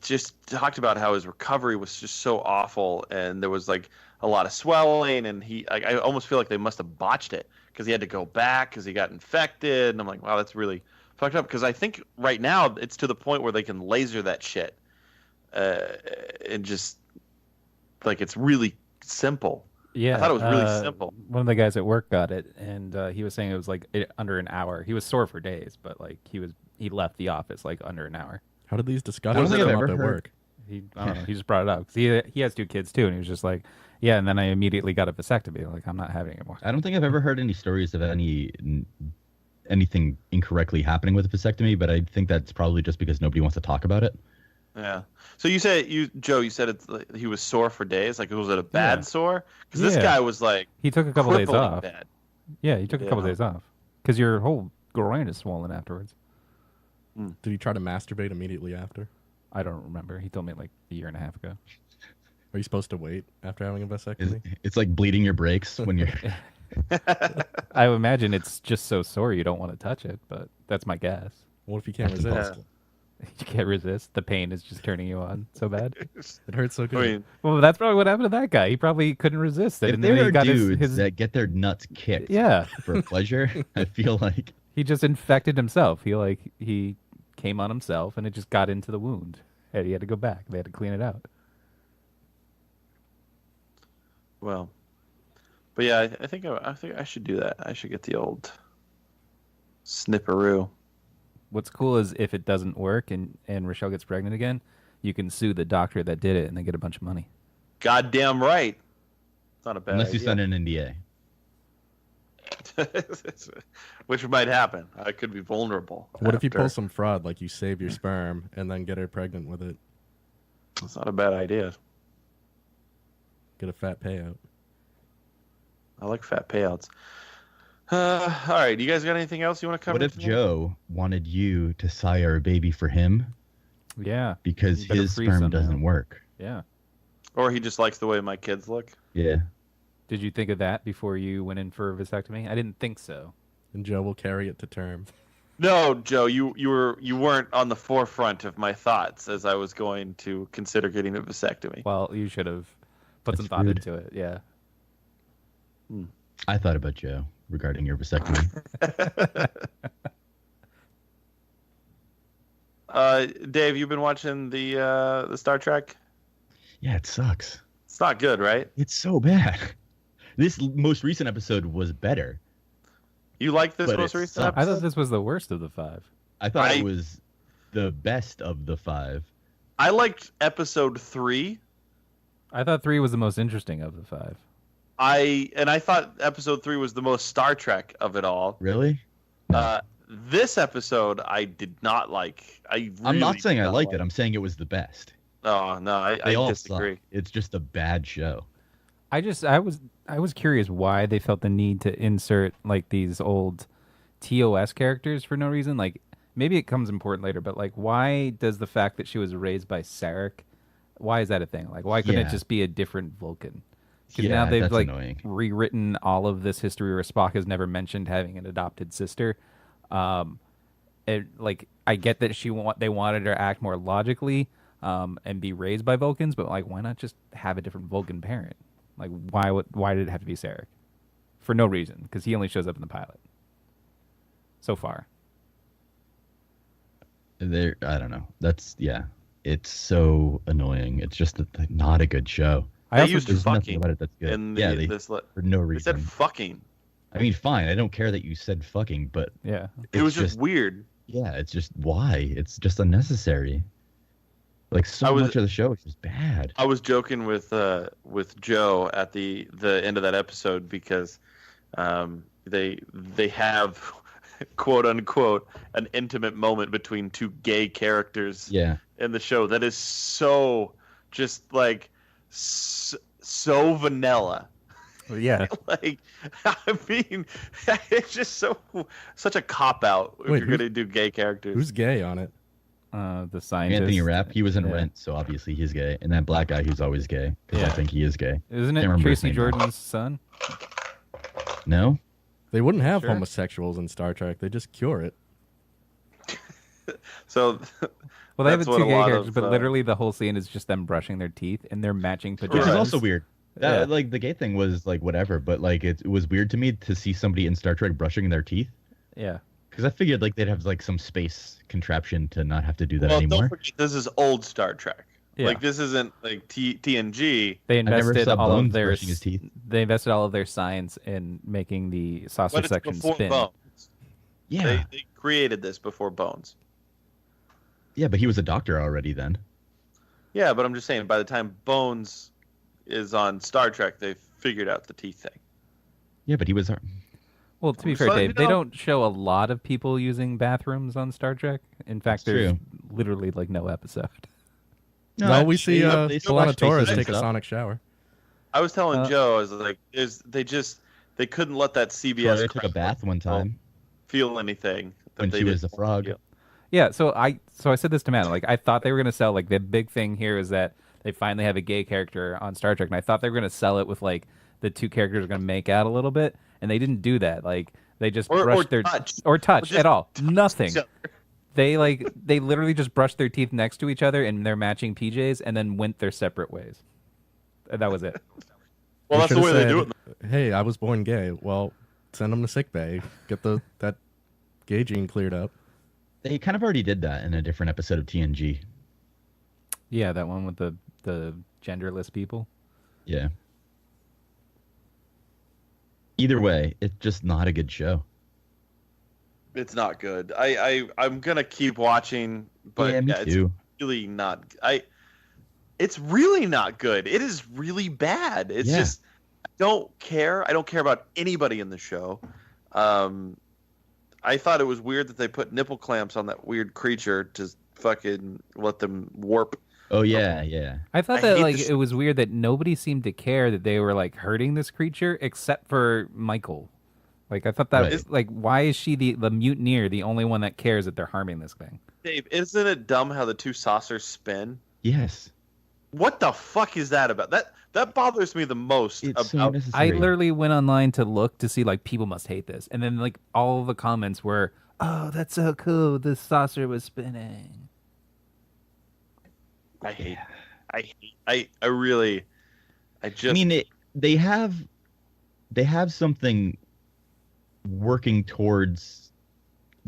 just talked about how his recovery was just so awful, and there was like a lot of swelling, and I almost feel like they must have botched it because he had to go back because he got infected, and I'm like, wow, that's really fucked up. Because I think right now it's to the point where they can laser that shit, and just like it's really simple. Yeah, I thought it was really simple. One of the guys at work got it, and he was saying it was like under an hour. He was sore for days, but like he left the office like under an hour. How did these I don't discussions think come I've up ever at heard- work? I don't know. He just brought it up 'cause he has 2 kids too, and he was just like, yeah. And then I immediately got a vasectomy. Like, I'm not having it anymore. I don't think I've ever heard any stories of anything incorrectly happening with a vasectomy, but I think that's probably just because nobody wants to talk about it. Yeah. So you said Joe, you said he was sore for days. Like, was it a bad Yeah. sore? Because this Yeah. guy was like He took a couple days crippling off. bad. Yeah, he took a couple Yeah. days off because your whole groin is swollen afterwards. Did he try to masturbate immediately after? I don't remember. He told me like a year and a half ago. Are you supposed to wait after having a vasectomy? It's like bleeding your brakes when you're. I imagine it's just so sore you don't want to touch it, but that's my guess. What if you can't That's resist? impossible. You can't resist. The pain is just turning you on so bad. It hurts so I good. mean, Well, that's probably what happened to that guy. He probably couldn't resist it. If And then there he are got dudes his that get their nuts kicked yeah. for pleasure, I feel like He just infected himself. He came on himself, and it just got into the wound, and he had to go back. They had to clean it out. well, but yeah, I think I should do that. I should get the old snipperoo. What's cool is if it doesn't work and Rochelle gets pregnant again, you can sue the doctor that did it and they get a bunch of money. Goddamn right. It's not a bad Unless you idea. sign an NDA. Which might happen. I could be vulnerable. What if you after. pull some fraud, like you save your sperm and then get her pregnant with it? It's not a bad idea. Get a fat payout. I like fat payouts. All right, you guys got anything else you want to cover? What if tonight? Joe wanted you to sire a baby for him Yeah. because You better his free sperm some doesn't now. work? Yeah. Or he just likes the way my kids look? Yeah. Did you think of that before you went in for a vasectomy? I didn't think so. And Joe will carry it to term. No, Joe, you weren't on the forefront of my thoughts as I was going to consider getting a vasectomy. Well, you should have put That's some thought rude. into it. Yeah. I thought about Joe regarding your vasectomy. Dave, you've been watching the Star Trek? Yeah, it sucks. It's not good, right? It's so bad. This most recent episode was better. You like this But most it recent sucks. I episode? thought this was the worst of the 5. I thought I- it was the best of the 5. I liked episode 3. I thought 3 was the most interesting of the 5. I thought episode 3 was the most Star Trek of it all. Really? This episode I did not like. I'm not saying I liked like it. I'm saying it was the best. Oh no, They I all disagree. suck. It's just a bad show. I was curious why they felt the need to insert like these old TOS characters for no reason. Like maybe it comes important later, but like why does the fact that she was raised by Sarek, why is that a thing? Like why couldn't Yeah. it just be a different Vulcan? Because Yeah, now they've that's like annoying. rewritten all of this history where Spock has never mentioned having an adopted sister. Like I get that they wanted her to act more logically and be raised by Vulcans, but like why not just have a different Vulcan parent? Like why did it have to be Sarek? For no reason, because he only shows up in the pilot. So far. I don't know. It's so annoying. It's just not a good show. I They also used There's nothing fucking about it that's good. in yeah, for no they reason. said fucking. I mean, fine. I don't care that you said fucking, but yeah. It it's was just weird. yeah. It's just why? It's just unnecessary. Like so much of the show is just bad. I was joking with Joe at the end of that episode because they have quote unquote an intimate moment between two gay characters Yeah. in the show that is so just like so vanilla. Well, yeah. Like I mean, it's just such a cop out if Wait, you're gonna do gay characters. Who's gay on it? The scientist. Anthony Rapp. He was in Yeah. Rent, so obviously he's gay. And that black guy who's always gay, because I Yeah. think he is gay. Isn't Can't it remember his Tracy name now. Jordan's son? No. They wouldn't have Sure. homosexuals in Star Trek. They just cure it. So Well, they have That's two what a gay lot characters, of, but literally the whole scene is just them brushing their teeth and they're matching Which pajamas. is also weird. Yeah. Like the gay thing was like whatever, but like it was weird to me to see somebody in Star Trek brushing their teeth. Yeah. Because I figured like they'd have like some space contraption to not have to do that well, anymore. don't forget this is old Star Trek. Yeah. Like this isn't like TNG. They never invested saw all of Bones their brushing his teeth. They invested all of their science in making the saucer But it's section before spin. Bones. Yeah. They created this before Bones. Yeah, but he was a doctor already then. Yeah, but I'm just saying, by the time Bones is on Star Trek, they figured out the teeth thing. Yeah, but he was. Well, to be Just fair, letting Dave, you they know. don't show a lot of people using bathrooms on Star Trek. In fact, That's there's true. literally like no episode. No, we see they still wash Solana Torres faces and take a stuff. sonic shower. I was telling Uh, Joe, I was like, they couldn't let that CBS Troy took a crowd bath one time feel anything that when they she was a didn't frog. feel. Yeah, so I said this to Matt. Like, I thought they were gonna sell like the big thing here is that they finally have a gay character on Star Trek, and I thought they were gonna sell it with like the two characters are gonna make out a little bit, and they didn't do that. Like, they just Or brushed their touch. or touch just at all. Nothing. each other. They literally just brushed their teeth next to each other in their matching PJs, and then went their separate ways. And that was it. Well, They that's the way should've they do said, it. Hey, I was born gay. Well, send them to sick bay. Get that gay gene cleared up. They kind of already did that in a different episode of TNG. Yeah, that one with the genderless people. Yeah. Either way, it's just not a good show. It's not good. I'm gonna keep watching, but yeah, me it's too. really not. It's really not good. It is really bad. It's Yeah. just I don't care. I don't care about anybody in the show. I thought it was weird that they put nipple clamps on that weird creature to fucking let them warp. Oh yeah, yeah. I thought I that hate like this- it was weird that nobody seemed to care that they were like hurting this creature except for Michael. Like I thought that Right. was like, why is she the mutineer the only one that cares that they're harming this thing? Dave, isn't it dumb how the two saucers spin? Yes. What the fuck is that about? That bothers me the most. It's so about I necessary. literally went online to look to see like people must hate this, and then like all the comments were, "Oh, that's so cool! The saucer was spinning." I hate. I really. I just. I mean, they have something working towards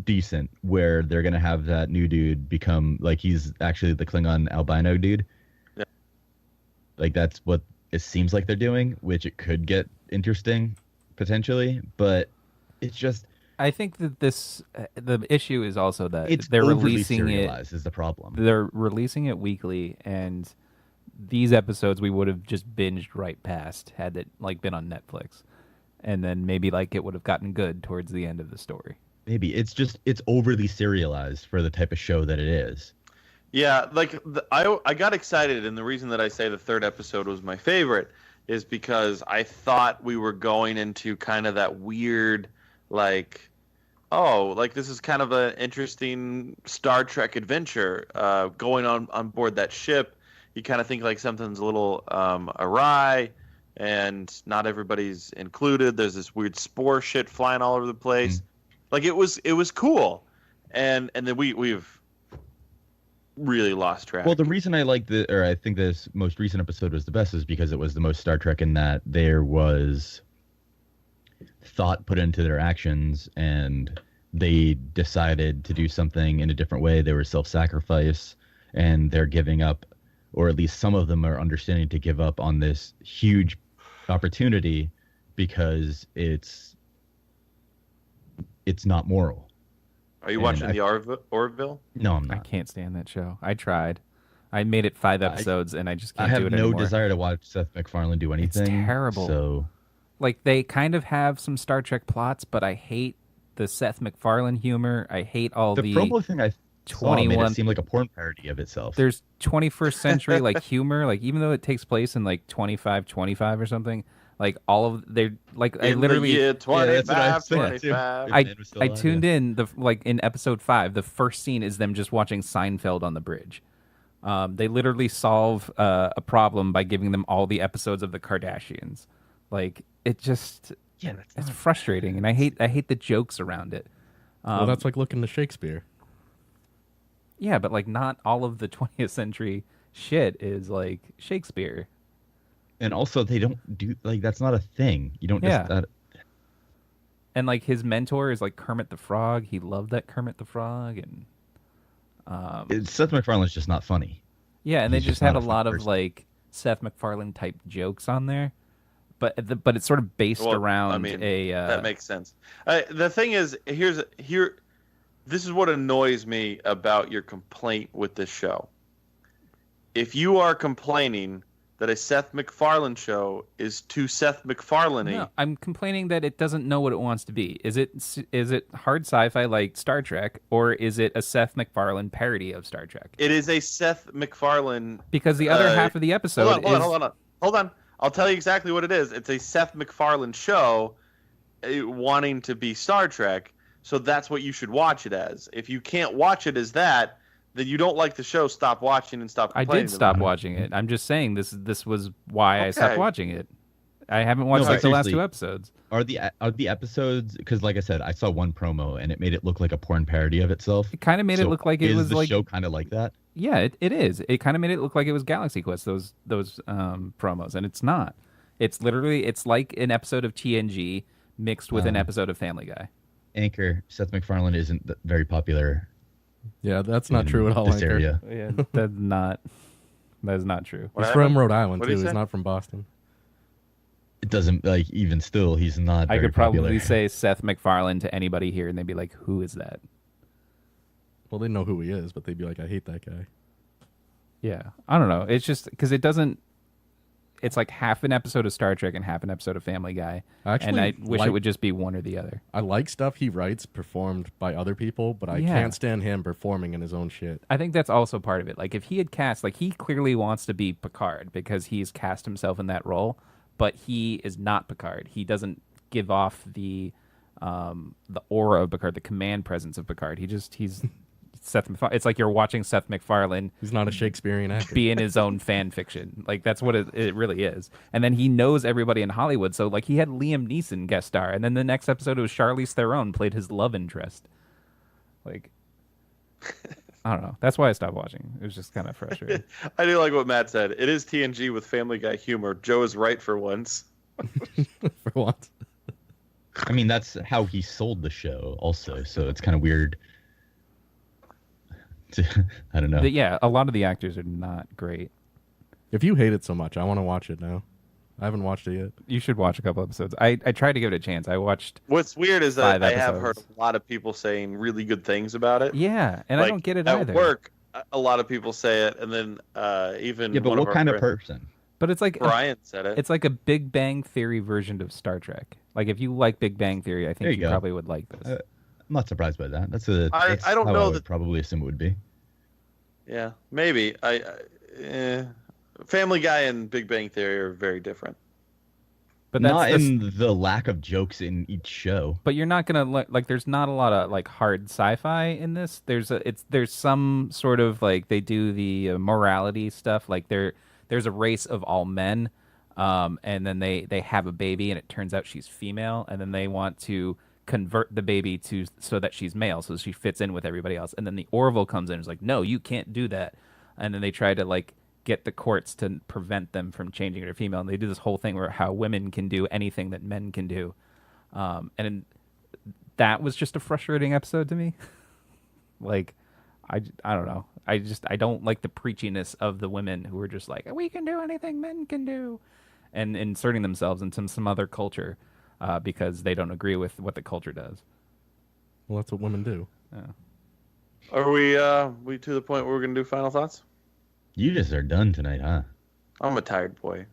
decent where they're gonna have that new dude become like he's actually the Klingon albino dude. Yeah. Like that's what it seems like they're doing, which it could get interesting potentially, but it's just I think that the issue is also that it's they're overly releasing it. serialized is the problem. They're releasing it weekly, and these episodes we would have just binged right past had it like been on Netflix, and then maybe like it would have gotten good towards the end of the story. Maybe it's overly serialized for the type of show that it is. Yeah, like I got excited, and the reason that I say the third episode was my favorite is because I thought we were going into kind of that weird, like, oh, like this is kind of an interesting Star Trek adventure going on board that ship. You kind of think like something's a little awry, and not everybody's included. There's this weird spore shit flying all over the place. Like it was cool, and then we've really lost track. Well, the reason I I think this most recent episode was the best is because it was the most Star Trek in that there was thought put into their actions and they decided to do something in a different way. They were self-sacrifice and they're giving up, or at least some of them are understanding to give up on this huge opportunity because it's not moral. Are you and watching I- the Orville? No, I'm I not. can't stand that show. I tried. I made it 5 episodes, and I just I can't have do it no anymore. desire to watch Seth MacFarlane do anything. terrible. So Like they kind of have some Star Trek plots, but I hate the Seth MacFarlane humor. I hate all the promo thing I saw made 21 it seem like a porn parody of itself. There's 21st century like humor, like even though it takes place in like 25 or something, like all of they're like I In literally the year that's what I 25, said, too. 25. If man was still I alive, tuned yeah. in like in episode 5. The first scene is them just watching Seinfeld on the bridge. They literally solve a problem by giving them all the episodes of the Kardashians. Like it just, Yeah, that's it's not- frustrating, and I hate the jokes around it. Well, that's like looking to Shakespeare. Yeah, but like not all of the 20th century shit is like Shakespeare. And also, they don't do like that's not a thing. You don't Yeah. just that. And like his mentor is like Kermit the Frog. He loved that Kermit the Frog, and Seth MacFarlane's just not funny. yeah, and they He's just just had not a a lot fun of person. like Seth MacFarlane type jokes on there, but it's sort of based Well, around I mean, a that makes sense. The thing is, this is what annoys me about your complaint with this show. If you are complaining that a Seth MacFarlane show is too Seth MacFarlane-y, No, I'm complaining that it doesn't know what it wants to be. Is it hard sci-fi like Star Trek, or is it a Seth MacFarlane parody of Star Trek? it is a Seth MacFarlane. Because the other Uh, half of the episode Hold on. I'll tell you exactly what it is. It's a Seth MacFarlane show wanting to be Star Trek, so that's what you should watch it as. If you can't watch it as that, then you don't like the show. Stop watching and stop I complaining. did stop about it. watching it. I'm just saying this was why I stopped Okay. watching it. I haven't watched No, like the last seriously. 2 episodes. Are the episodes? Because like I said, I saw one promo and it made it look like a porn parody of itself. It kind of made it So look like it is was the like show kind of like that. yeah, it is. It kind of made it look like it was Galaxy Quest. Those promos, and it's not. It's literally it's like an episode of TNG mixed with an episode of Family Guy. Anchor Seth MacFarlane isn't very popular. Yeah, that's not in true at all. This Anchor. area. Yeah, that is not true. What He's happened? from Rhode Island What'd too. he He's say? not from Boston. It doesn't like even still he's not. I very could probably popular. say Seth MacFarlane to anybody here, and they'd be like, "Who is that?" Well, they know who he is, but they'd be like, "I hate that guy." Yeah, I don't know. It's just because it doesn't. It's like half an episode of Star Trek and half an episode of Family Guy, and I wish it would just be one or the other. I like stuff he writes performed by other people, but I Yeah. can't stand him performing in his own shit. I think that's also part of it. Like if he had cast, like he clearly wants to be Picard because he's cast himself in that role, but he is not Picard. He doesn't give off the aura of Picard, the command presence of Picard. He's Seth MacFarlane. It's like you're watching Seth MacFarlane He's not a Shakespearean actor. be in his own fan fiction. Like that's what it really is. And then he knows everybody in Hollywood. So like he had Liam Neeson guest star, and then the next episode it was Charlize Theron played his love interest. Like I don't know. That's why I stopped watching. It was just kind of frustrating. I do like what Matt said. It is TNG with Family Guy humor. Joe is right for once. For once. I mean, that's how he sold the show, also. So it's kind of weird. I don't know. But yeah, a lot of the actors are not great. If you hate it so much, I want to watch it now. I haven't watched it yet. You should watch a couple episodes. I tried to give it a chance. I watched. What's weird is that 5 I have heard episodes. a lot of people saying really good things about it. Yeah, and I Like, don't get it at either. work, a lot of people say it, and then even Yeah, but one what our kind of friends- person? But it's like Brian said it. it's like a Big Bang Theory version of Star Trek. Like if you like Big Bang Theory, I There think you you go. probably would like this. I'm not surprised by that. That's I don't how know I would that- probably assume it would be. Yeah, maybe. Family Guy and Big Bang Theory are very different. But that's Not the in the lack of jokes in each show. But you're not gonna like. There's not a lot of like hard sci-fi in this. There's some sort of like they do the morality stuff. Like there's a race of all men, and then they have a baby, and it turns out she's female, and then they want to convert the baby to so that she's male, so she fits in with everybody else. And then the Orville comes in and is like, no, you can't do that. And then they try to like get the courts to prevent them from changing her to female. And they do this whole thing where how women can do anything that men can do. And that was just a frustrating episode to me. Like, I don't know. I don't like the preachiness of the women who are just like, we can do anything men can do, and inserting themselves into some other culture because they don't agree with what the culture does. Well, that's what women do. Are we to the point where we're gonna do final thoughts? You just are done tonight, huh? I'm a tired boy.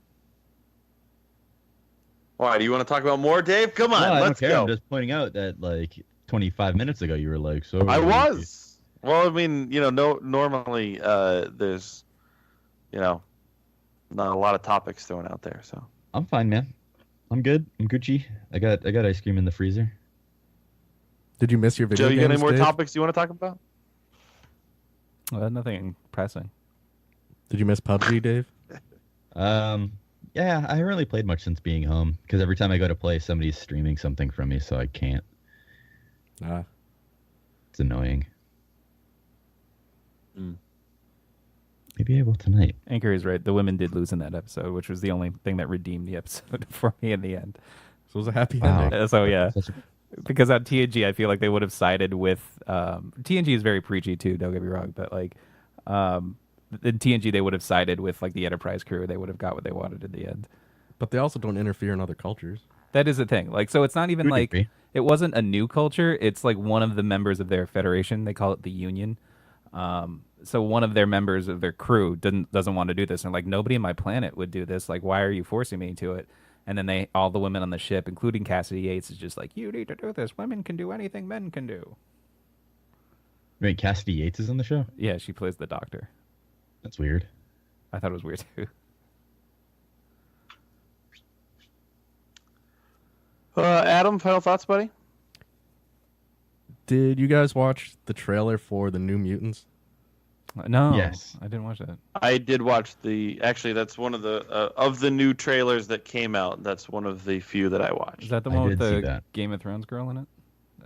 Why? Do you want to talk about more, Dave? Come on, No, I don't let's care. go. I'm just pointing out that like 25 minutes ago you were like, so. I was. Well, I mean, normally there's, not a lot of topics thrown out there. So I'm fine, man. I'm good. I'm Gucci. I got ice cream in the freezer. Did you miss your video Joe, you got any games, more Dave? topics you want to talk about? Nothing pressing. Did you miss PUBG, Dave? Yeah, I haven't really played much since being home because every time I go to play, somebody's streaming something from me, so I can't. It's annoying. Maybe I will tonight. Anchor is right. The women did lose in that episode, which was the only thing that redeemed the episode for me in the end. So it was a happy Wow. ending. So yeah, Such a- because on TNG, I feel like they would have sided with TNG is very preachy too. Don't get me wrong, but like in TNG, they would have sided with like the Enterprise crew. They would have got what they wanted in the end. But they also don't interfere in other cultures. That is the thing. Like, so it's not even To a like degree. it wasn't a new culture. It's like one of the members of their federation. They call it the Union. So one of their members of their crew doesn't want to do this, and like nobody on my planet would do this. Like, why are you forcing me to it? And then all the women on the ship, including Cassidy Yates, is just like, you need to do this. Women can do anything men can do. Wait, Cassidy Yates is on the show? Yeah, she plays the doctor. That's weird. I thought it was weird too. Adam, final thoughts, buddy? Did you guys watch the trailer for the New Mutants? No, Yes. I didn't watch that. I did watch actually, that's one of the new trailers that came out. That's one of the few that I watched. Is that the I one with did see the that. Game of Thrones girl in it?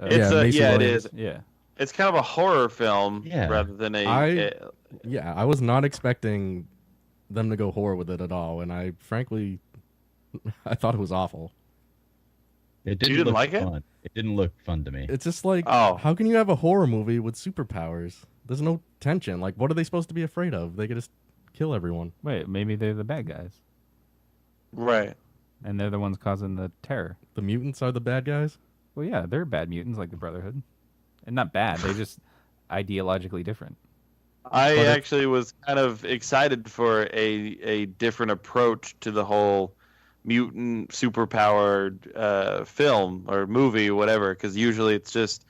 It's Macy it Williams. is. Yeah. It's kind of a horror film Yeah. rather than Yeah, I was not expecting them to go horror with it at all, and I frankly, I thought it was awful. It You didn't didn't look like it? fun. It didn't look fun to me. It's just like, Oh. how can you have a horror movie with superpowers? There's no tension. Like, what are they supposed to be afraid of? They could just kill everyone. Wait, maybe they're the bad guys, right. and they're the ones causing the terror. The mutants are the bad guys? Well, yeah, they're bad mutants like the Brotherhood, and not bad. They're just ideologically different. I But actually was kind of excited for a different approach to the whole mutant superpowered film or movie, whatever. Because usually it's just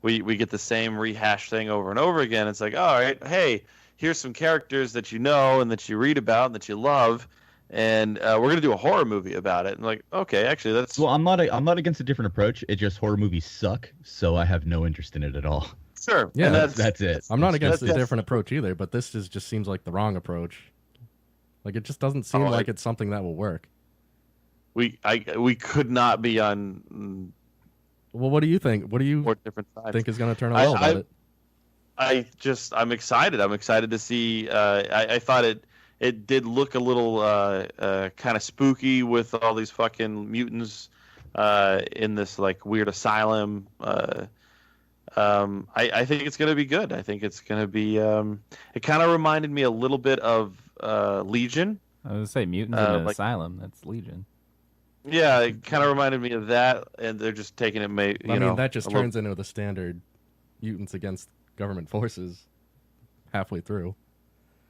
we get the same rehash thing over and over again. It's like, all right, hey, here's some characters that you know and that you read about and that you love, and we're gonna do a horror movie about it. And like, okay, actually, that's Well, I'm not against a different approach. It just horror movies suck, so I have no interest in it at all. sure. Yeah, and That's it. I'm not It's against just- a different approach either, but this just seems like the wrong approach. Like it just doesn't seem Oh, like it's something that will work. we could not be on Well, what do you think? What do you more different sides. think is going to turn out well about it? I'm excited. I'm excited to see. I thought it did look a little kind of spooky with all these fucking mutants in this like weird asylum. I think it's gonna be good. I think it's gonna be. It kind of reminded me a little bit of Legion. I was gonna say mutants in an like- asylum. That's Legion. Yeah, it kind of reminded me of that, and they're just taking it. I mean, that just turns into the standard mutants against government forces halfway through.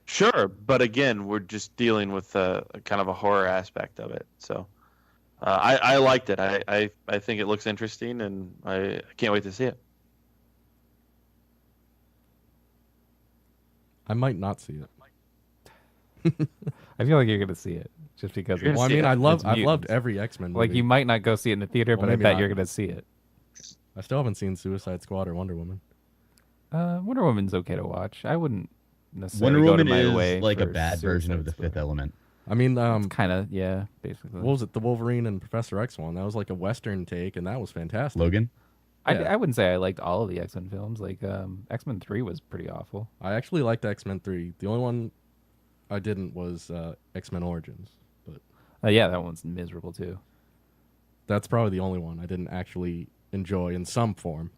Sure, but again, we're just dealing with a kind of a horror aspect of it. So I liked it. I think it looks interesting, and I can't wait to see it. I might not see it. I feel like you're gonna see it just because. You're It's, Well, I see mean, it. I've loved mutants. every X-Men movie. Like you might not go see it in the theater, Well, but I maybe bet not. you're gonna see it. I still haven't seen Suicide Squad or Wonder Woman. Wonder Woman's okay to watch. I wouldn't necessarily Wonder go Woman to my is way like a for bad version of the Suicide Fifth Squad. Element. I mean, Kind of, yeah, basically. what was it? The Wolverine and Professor X one. That was like a Western take, and that was fantastic. Logan. Yeah. I wouldn't say I liked all of the X-Men films. Like X-Men 3 was pretty awful. I actually liked X-Men 3. The only one I didn't was X-Men Origins, but Yeah, that one's miserable too. that's probably the only one I didn't actually enjoy in some form.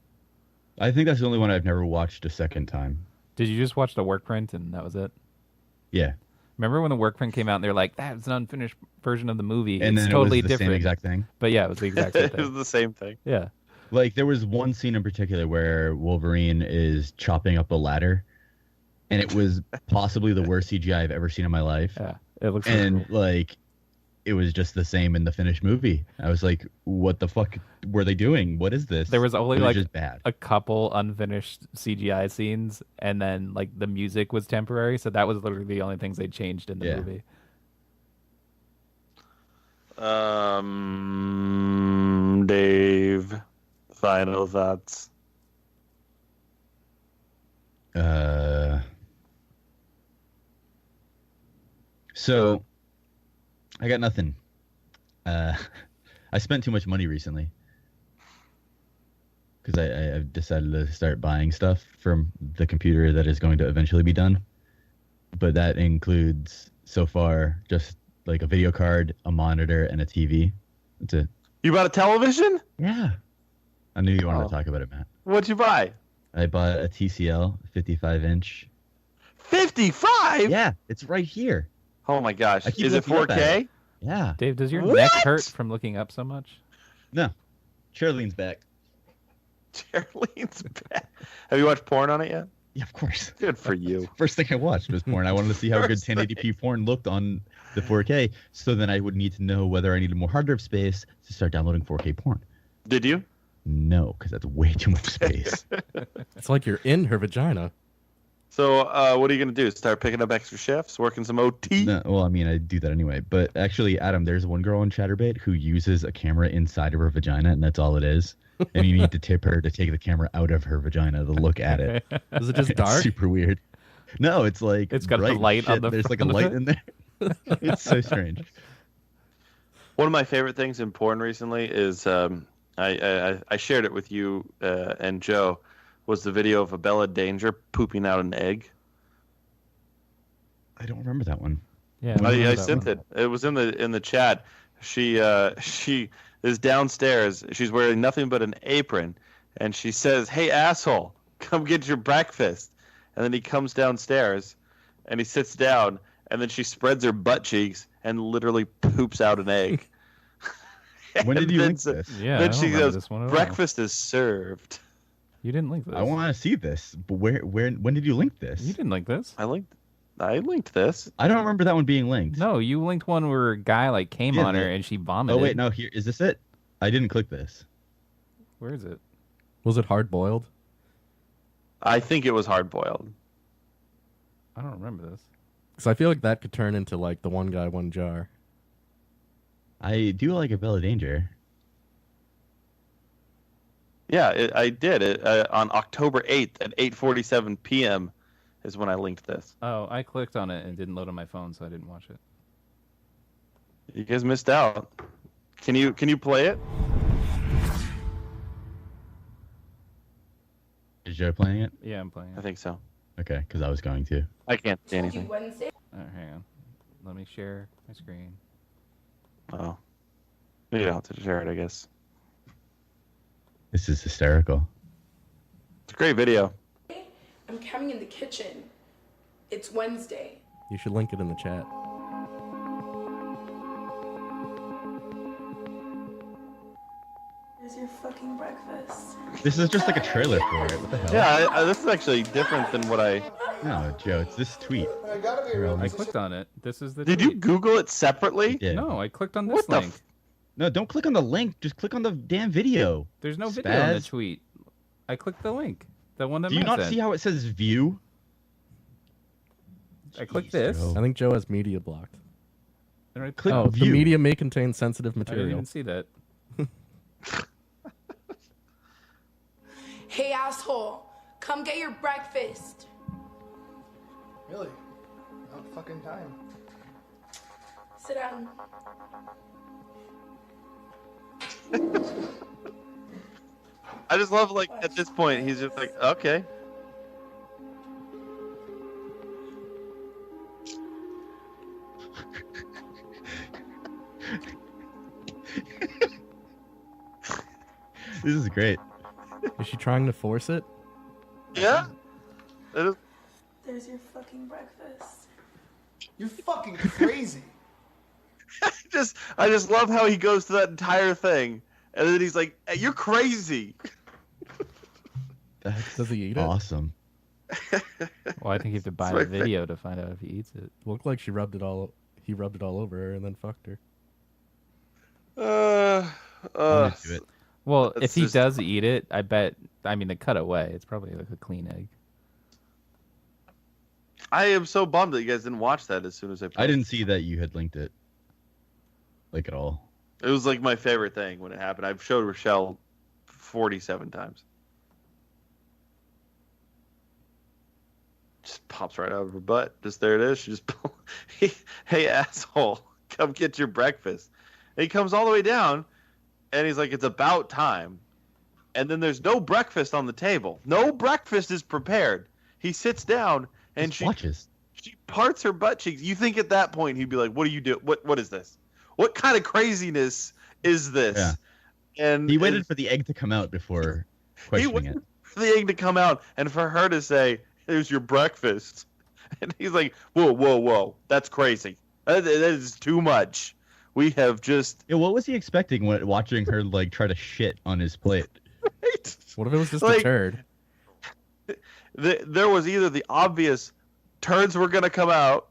I think that's the only one I've never watched a second time. Did you just watch the work print and that was it? Yeah, Remember when the work print came out and they're like, "That's an unfinished version of the movie. and It's then totally it was the different." same exact thing. But yeah, it was the exact same It was thing. the same thing. Yeah. Like there was one scene in particular where Wolverine is chopping up a ladder, and it was possibly the worst CGI I've ever seen in my life. Yeah. It looks And miserable. like, it was just the same in the finished movie. I was like, "What the fuck were they doing? What is this?" There was only It like just bad. a couple unfinished CGI scenes, and then like the music was temporary, so that was literally the only things they changed in the Yeah. movie. Dave, final thoughts. So I got nothing. I spent too much money recently because I've decided to start buying stuff from the computer that is going to eventually be done. But that includes so far just like a video card, a monitor, and a TV. That's it. You bought a television? Yeah. I knew you wanted Oh. to talk about it, Matt. What'd you buy? I bought a TCL 55-inch. 55? Yeah, it's right here. Oh my gosh. I keep Is it looking up at 4K? Yeah. Dave, does your What? neck hurt from looking up so much? No. Chair leans back. Charlene's back. Have you watched porn on it yet? Yeah, of course. Good for you. First thing I watched was porn. I wanted to see how good First thing. 1080p porn looked on the 4K, so then I would need to know whether I needed more hard drive space to start downloading 4K porn. Did you? No, because that's way too much space. It's like you're in her vagina. So what are you going to do? Start picking up extra shifts, working some OT? No, well, I mean, I do that anyway. But actually, Adam, there's one girl in Chatterbait who uses a camera inside of her vagina, and that's all it is. And you need to tip her to take the camera out of her vagina to look at it. Is it just It's dark? super weird. No, it's like It's got the bright and light on shit. the There's like a front of light it. in there. It's so strange. One of my favorite things in porn recently is I shared it with you and Joe, was the video of Abella Danger pooping out an egg. I don't remember that one. Yeah. I sent it. It was in the chat. She is downstairs. She's wearing nothing but an apron, and she says, "Hey asshole, come get your breakfast." And then he comes downstairs, and he sits down, and then she spreads her butt cheeks and literally poops out an egg. When did And you then link so- this? Yeah. I then don't she remember goes, this one at all. "Breakfast is served." You didn't link this. I want to see this. But when did you link this? You didn't link this. I linked this. I don't remember that one being linked. No, you linked one where a guy like came Yeah, on her the- and she Oh vomited. wait, no. Here is this it? I didn't click this. Where is it? Was it hard boiled? I think it was hard boiled. I don't remember this. Because I feel like that could turn into like the one guy, one jar. I do like a Bella Danger. Yeah, I did it on October 8th at 8:47 p.m. is when I linked this. Oh, I clicked on it and it didn't load on my phone, so I didn't watch it. You guys missed out. Can you play it? Is Joe playing it? Yeah, I'm playing I it. think so. Okay, because I was going to. I can't see anything. Wednesday. Hang on. Let me share my screen. Oh, you don't have to share it, I guess. This is hysterical. It's a great video. I'm coming in the kitchen. It's Wednesday. You should link it in the chat. Here's your fucking breakfast. This is just like a trailer for it. What the hell? Yeah, this is actually different than what I. No, Joe, it's this tweet. I gotta be real. I clicked on it. This is the Did you tweet. Google it separately? Yeah. No, I clicked on this What the link. No, don't click on the link. Just click on the damn video. There's no video in the Spaz. tweet. I clicked the link. The one that Do you Matt not sent. see how it says view? I clicked Jeez, this. Joe. I think Joe has media blocked. And I Click Oh, view. the media may contain sensitive I didn't material. even see that. Hey, asshole. Come get your breakfast. Really? Not fucking time. Sit down. I just love like at this point he's just like, okay. This is great. Is she trying to force it? Yeah. It is- There's your fucking breakfast. You're fucking crazy. I just love how he goes through that entire thing, and then he's like, hey, "You're crazy." That's Does he eat it? awesome. Well, I think you have to buy my the video to find out if he eats it. Looked like he rubbed it all over her and then fucked her. I'm into it. Well, That's if he just- does eat it, I bet. I mean, they cut away. It's probably like a clean egg. I am so bummed that you guys didn't watch that as soon as I. I didn't see that you had linked it. Like at all. It was like my favorite thing when it happened. I've showed Rochelle 47 times. Just pops right out of her butt. Just there it is. She just, hey asshole, come get your breakfast. And he comes all the way down, and he's like, it's about time. And then there's no breakfast on the table. No breakfast is prepared. He sits down, and Just watches. she parts her butt cheeks. You think at that point he'd be like, "What do you do? What is this? What kind of craziness is this?" Yeah. And He waited for the egg to come out before questioning it. waited for the egg to come out and for her to say, "Here's your breakfast," and he's like, "Whoa, whoa, whoa! That's crazy. That is too much. We have just." Yeah, what was he expecting when watching her like try to shit on his plate? What if it was just Like- a turd? There was either the obvious turds were gonna come out,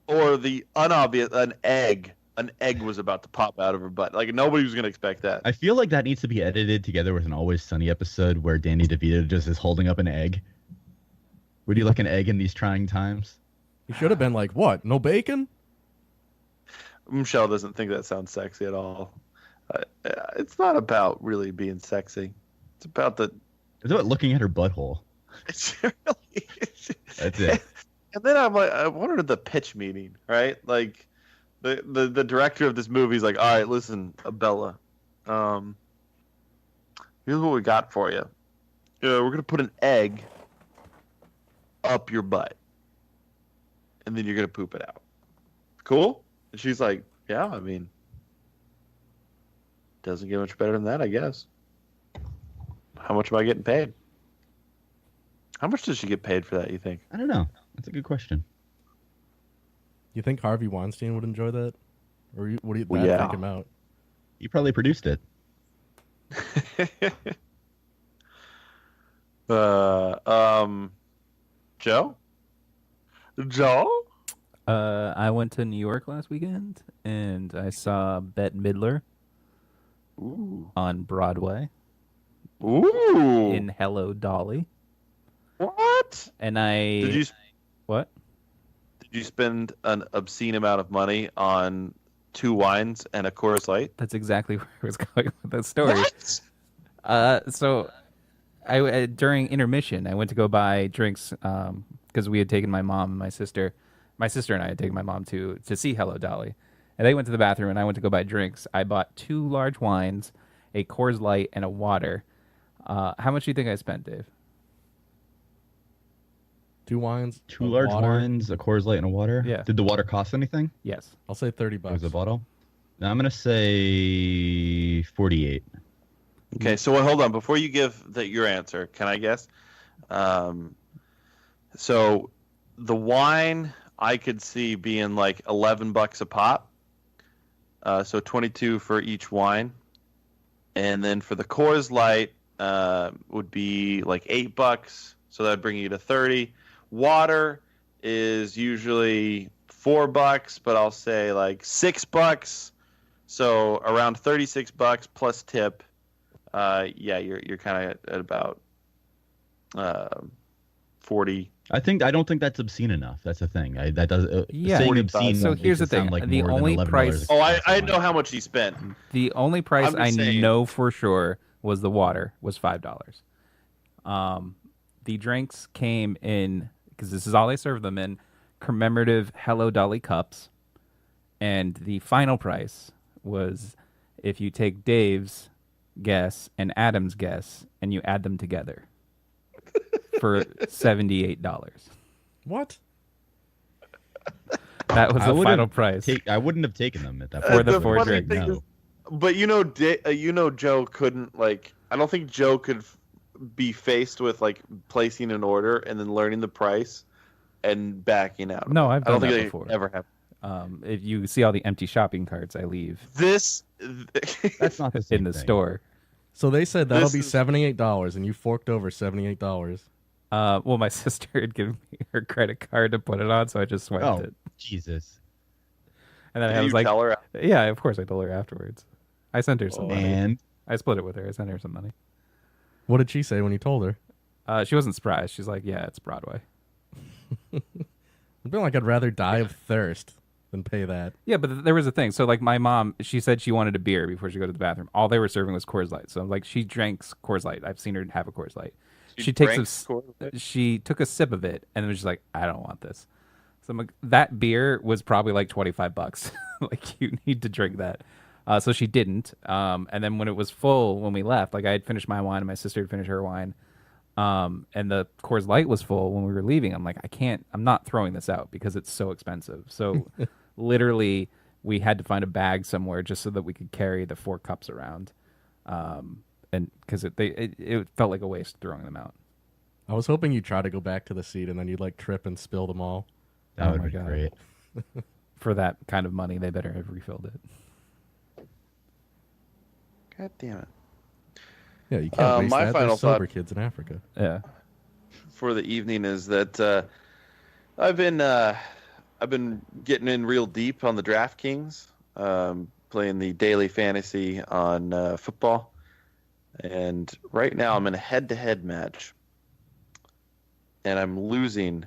or the unobvious an egg. An egg was about to pop out of her butt. Like nobody was gonna expect that. I feel like that needs to be edited together with an Always Sunny episode where Danny DeVito just is holding up an egg. Would you like an egg in these trying times? He should have been like, what? No bacon? Michelle doesn't think that sounds sexy at all. It's not about really being sexy. It's about the. It's about looking at her butthole. It's really. That's it. And then I'm like, I wondered the pitch meeting, right? Like, the director of this movie is like, all right, listen, Bella, here's what we got for you. We're gonna put an egg up your butt, and then you're gonna poop it out. Cool? And she's like, yeah, I mean, doesn't get much better than that, I guess. How much am I getting paid? How much does she get paid for that, you think? I don't know. That's a good question. You think Harvey Weinstein would enjoy that? Or would he Well, that yeah. freak him out? He probably produced it. Joe? Joe? I went to New York last weekend and I saw Bette Midler Ooh. on Broadway Ooh. in Hello Dolly. What? And I Did you what? did you spend an obscene amount of money on 2 wines and a Coors Light? That's exactly where I was going with that story. What? So I during intermission, I went to go buy drinks because we had taken my mom and my sister and I had taken my mom to see Hello Dolly, and they went to the bathroom and I went to go buy drinks. I bought 2 large wines, a Coors Light, and a water. How much do you think I spent, Dave? 2 wines, 2 a large water. wines, a Coors Light, and a water. Yeah. Did the water cost anything? Yes. I'll say $30. It was a bottle. Now I'm gonna say 48. Okay, so hold on. Before you give your answer, can I guess? So the wine I could see being like $11 a pop. So 22 for each wine. And then for the Coors Light would be like $8. So that'd bring you to 30. Water is usually $4, but I'll say like $6. So around $36 plus tip. Yeah, you're kind of at about 40. I don't think that's obscene enough. That's the thing. That does. Yeah. Saying 45. obscene. So makes here's it the sound thing. Like The more than only $11 price- a Oh, glass I of know wine. how much he spent. The only price I'm I just saying. know for sure was the water was $5. The drinks came in because this is all they serve them in commemorative Hello Dolly cups, and the final price was if you take Dave's guess and Adam's guess and you add them together for $78. What? That was I the would've final price. I wouldn't have taken them at that For point. the The four funny drink, thing no. is- but Joe couldn't like. I don't think Joe could be faced with like placing an order and then learning the price and backing out. No, I've I don't done think that they before. ever have. If you see all the empty shopping carts I leave This. That's not the same in the thing. store. So they said that'll This be is- $78, and you forked over $78. Well, my sister had given me her credit card to put it on, so I just swiped Oh, it. Jesus, And then Did I was you like, tell her? yeah, of course I told her afterwards. I sent her some money. man. I split it with her. I sent her some money. What did she say when you told her? She wasn't surprised. She's like, yeah, it's Broadway. I'd be like, I'd rather die of thirst than pay that. Yeah, but there was a thing. So, like, my mom, she said she wanted a beer before she go to the bathroom. All they were serving was Coors Light. So, like, she drinks Coors Light. I've seen her have a Coors Light. She takes a, drank s- Coors Light? she took a sip of it and was just like, I don't want this. So I'm like, that beer was probably like $25. Like, you need to drink that. So she didn't. And then when it was full, when we left, like I had finished my wine and my sister had finished her wine. And the Coors Light was full when we were leaving. I'm like, I'm not throwing this out because it's so expensive. So literally we had to find a bag somewhere just so that we could carry the 4 cups around. And because it felt like a waste throwing them out. I was hoping you'd try to go back to the seat, and then you'd like trip and spill them all. That Oh would my be God. great. For that kind of money, they better have refilled it. God damn it. Yeah, you can't waste my that. final There's sober thought- kids in Africa. Yeah. For the evening is that I've been getting in real deep on the DraftKings, playing the daily fantasy on football, and right now I'm in a head-to-head match, and I'm losing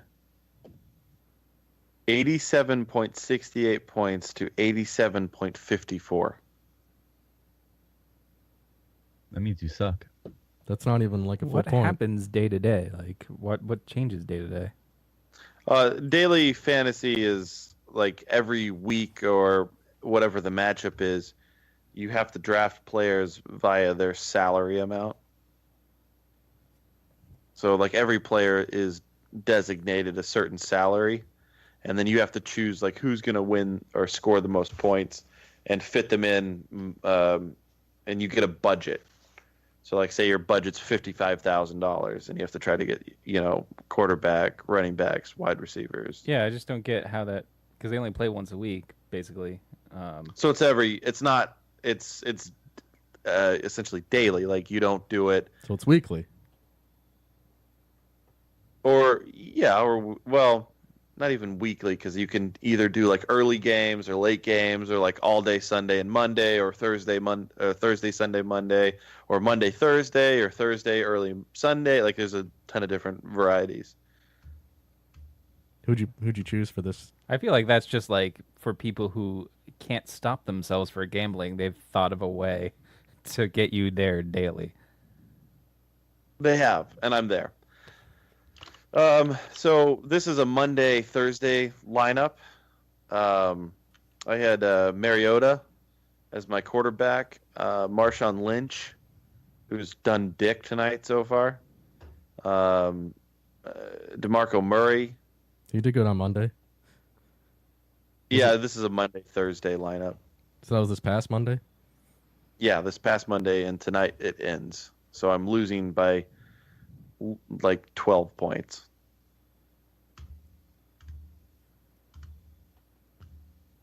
87.68 points to 87.54. That means you suck. That's not even like a full What point. happens day to day? Like what changes day to day? Daily fantasy is like every week or whatever the matchup is, you have to draft players via their salary amount. So like every player is designated a certain salary, and then you have to choose like who's going to win or score the most points and fit them in, and you get a budget. So like say your budget's $55,000 and you have to try to get, quarterback, running backs, wide receivers. Yeah, I just don't get how that because they only play once a week, basically. So it's essentially daily. Like you don't do it. So it's weekly. Or yeah, or well, not even weekly because you can either do like early games or late games or like all day Sunday and Monday or Thursday Sunday Monday or Monday Thursday or Thursday early Sunday. Like there's a ton of different varieties. Who'd you choose for this? I feel like that's just like for people who can't stop themselves for gambling. They've thought of a way to get you there daily. They have, and I'm there. So this is a Monday, Thursday lineup. I had Mariota as my quarterback, Marshawn Lynch, who's done dick tonight so far, DeMarco Murray. You did good on Monday. Yeah, this is a Monday, Thursday lineup. So that was this past Monday? Yeah, this past Monday, and tonight it ends. So I'm losing by like 12 points.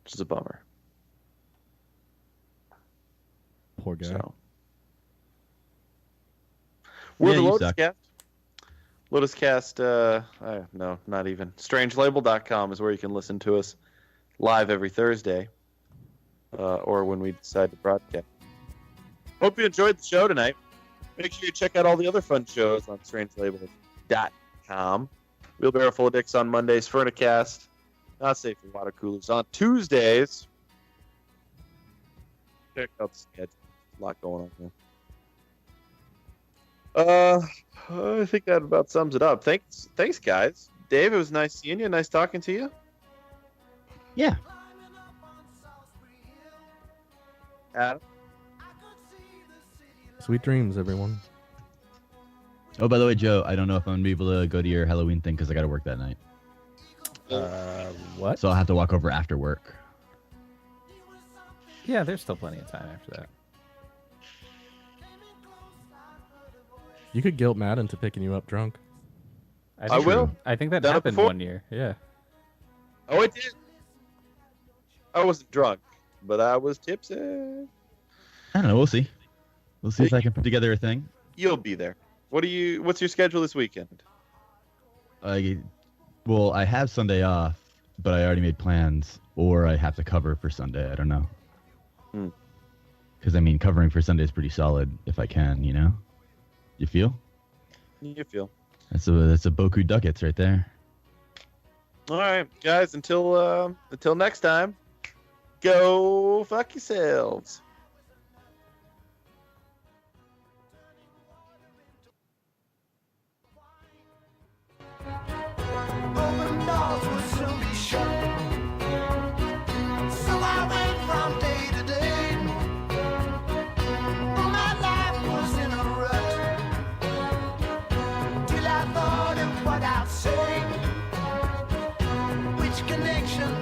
Which is a bummer. Poor guy. So. We're Yeah, the you Lotus suck. Cast. Lotus Cast, no, not even. Strangelabel.com is where you can listen to us live every Thursday, or when we decide to broadcast. Hope you enjoyed the show tonight. Make sure you check out all the other fun shows on strangelabel.com. Wheelbarrow Full of Dicks on Mondays, Furnicast, Not Safe for Water Coolers on Tuesdays. Check out the schedule. There's a lot going on here. I think that about sums it up. Thanks, guys. Dave, it was nice seeing you. Nice talking to you. Yeah. Adam? Sweet dreams, everyone. Oh, by the way, Joe, I don't know if I'm gonna be able to go to your Halloween thing because I got to work that night. What? So I'll have to walk over after work. Yeah, there's still plenty of time after that. You could guilt Matt into picking you up drunk. I will. I think that Done it happened before. one year. Yeah. Oh, it did. I wasn't drunk, but I was tipsy. I don't know. We'll see. We'll see if I can put together a thing. You'll be there. What's your schedule this weekend? Well, I have Sunday off, but I already made plans, or I have to cover for Sunday. I don't know. Because I mean, covering for Sunday is pretty solid if I can. You know. You feel? You feel. That's a Boku Ducats right there. All right, guys. Until next time, go fuck yourselves. Open doors will soon be shut. So I went from day to day. My life was in a rut. Till I thought of what I'd say. Which connection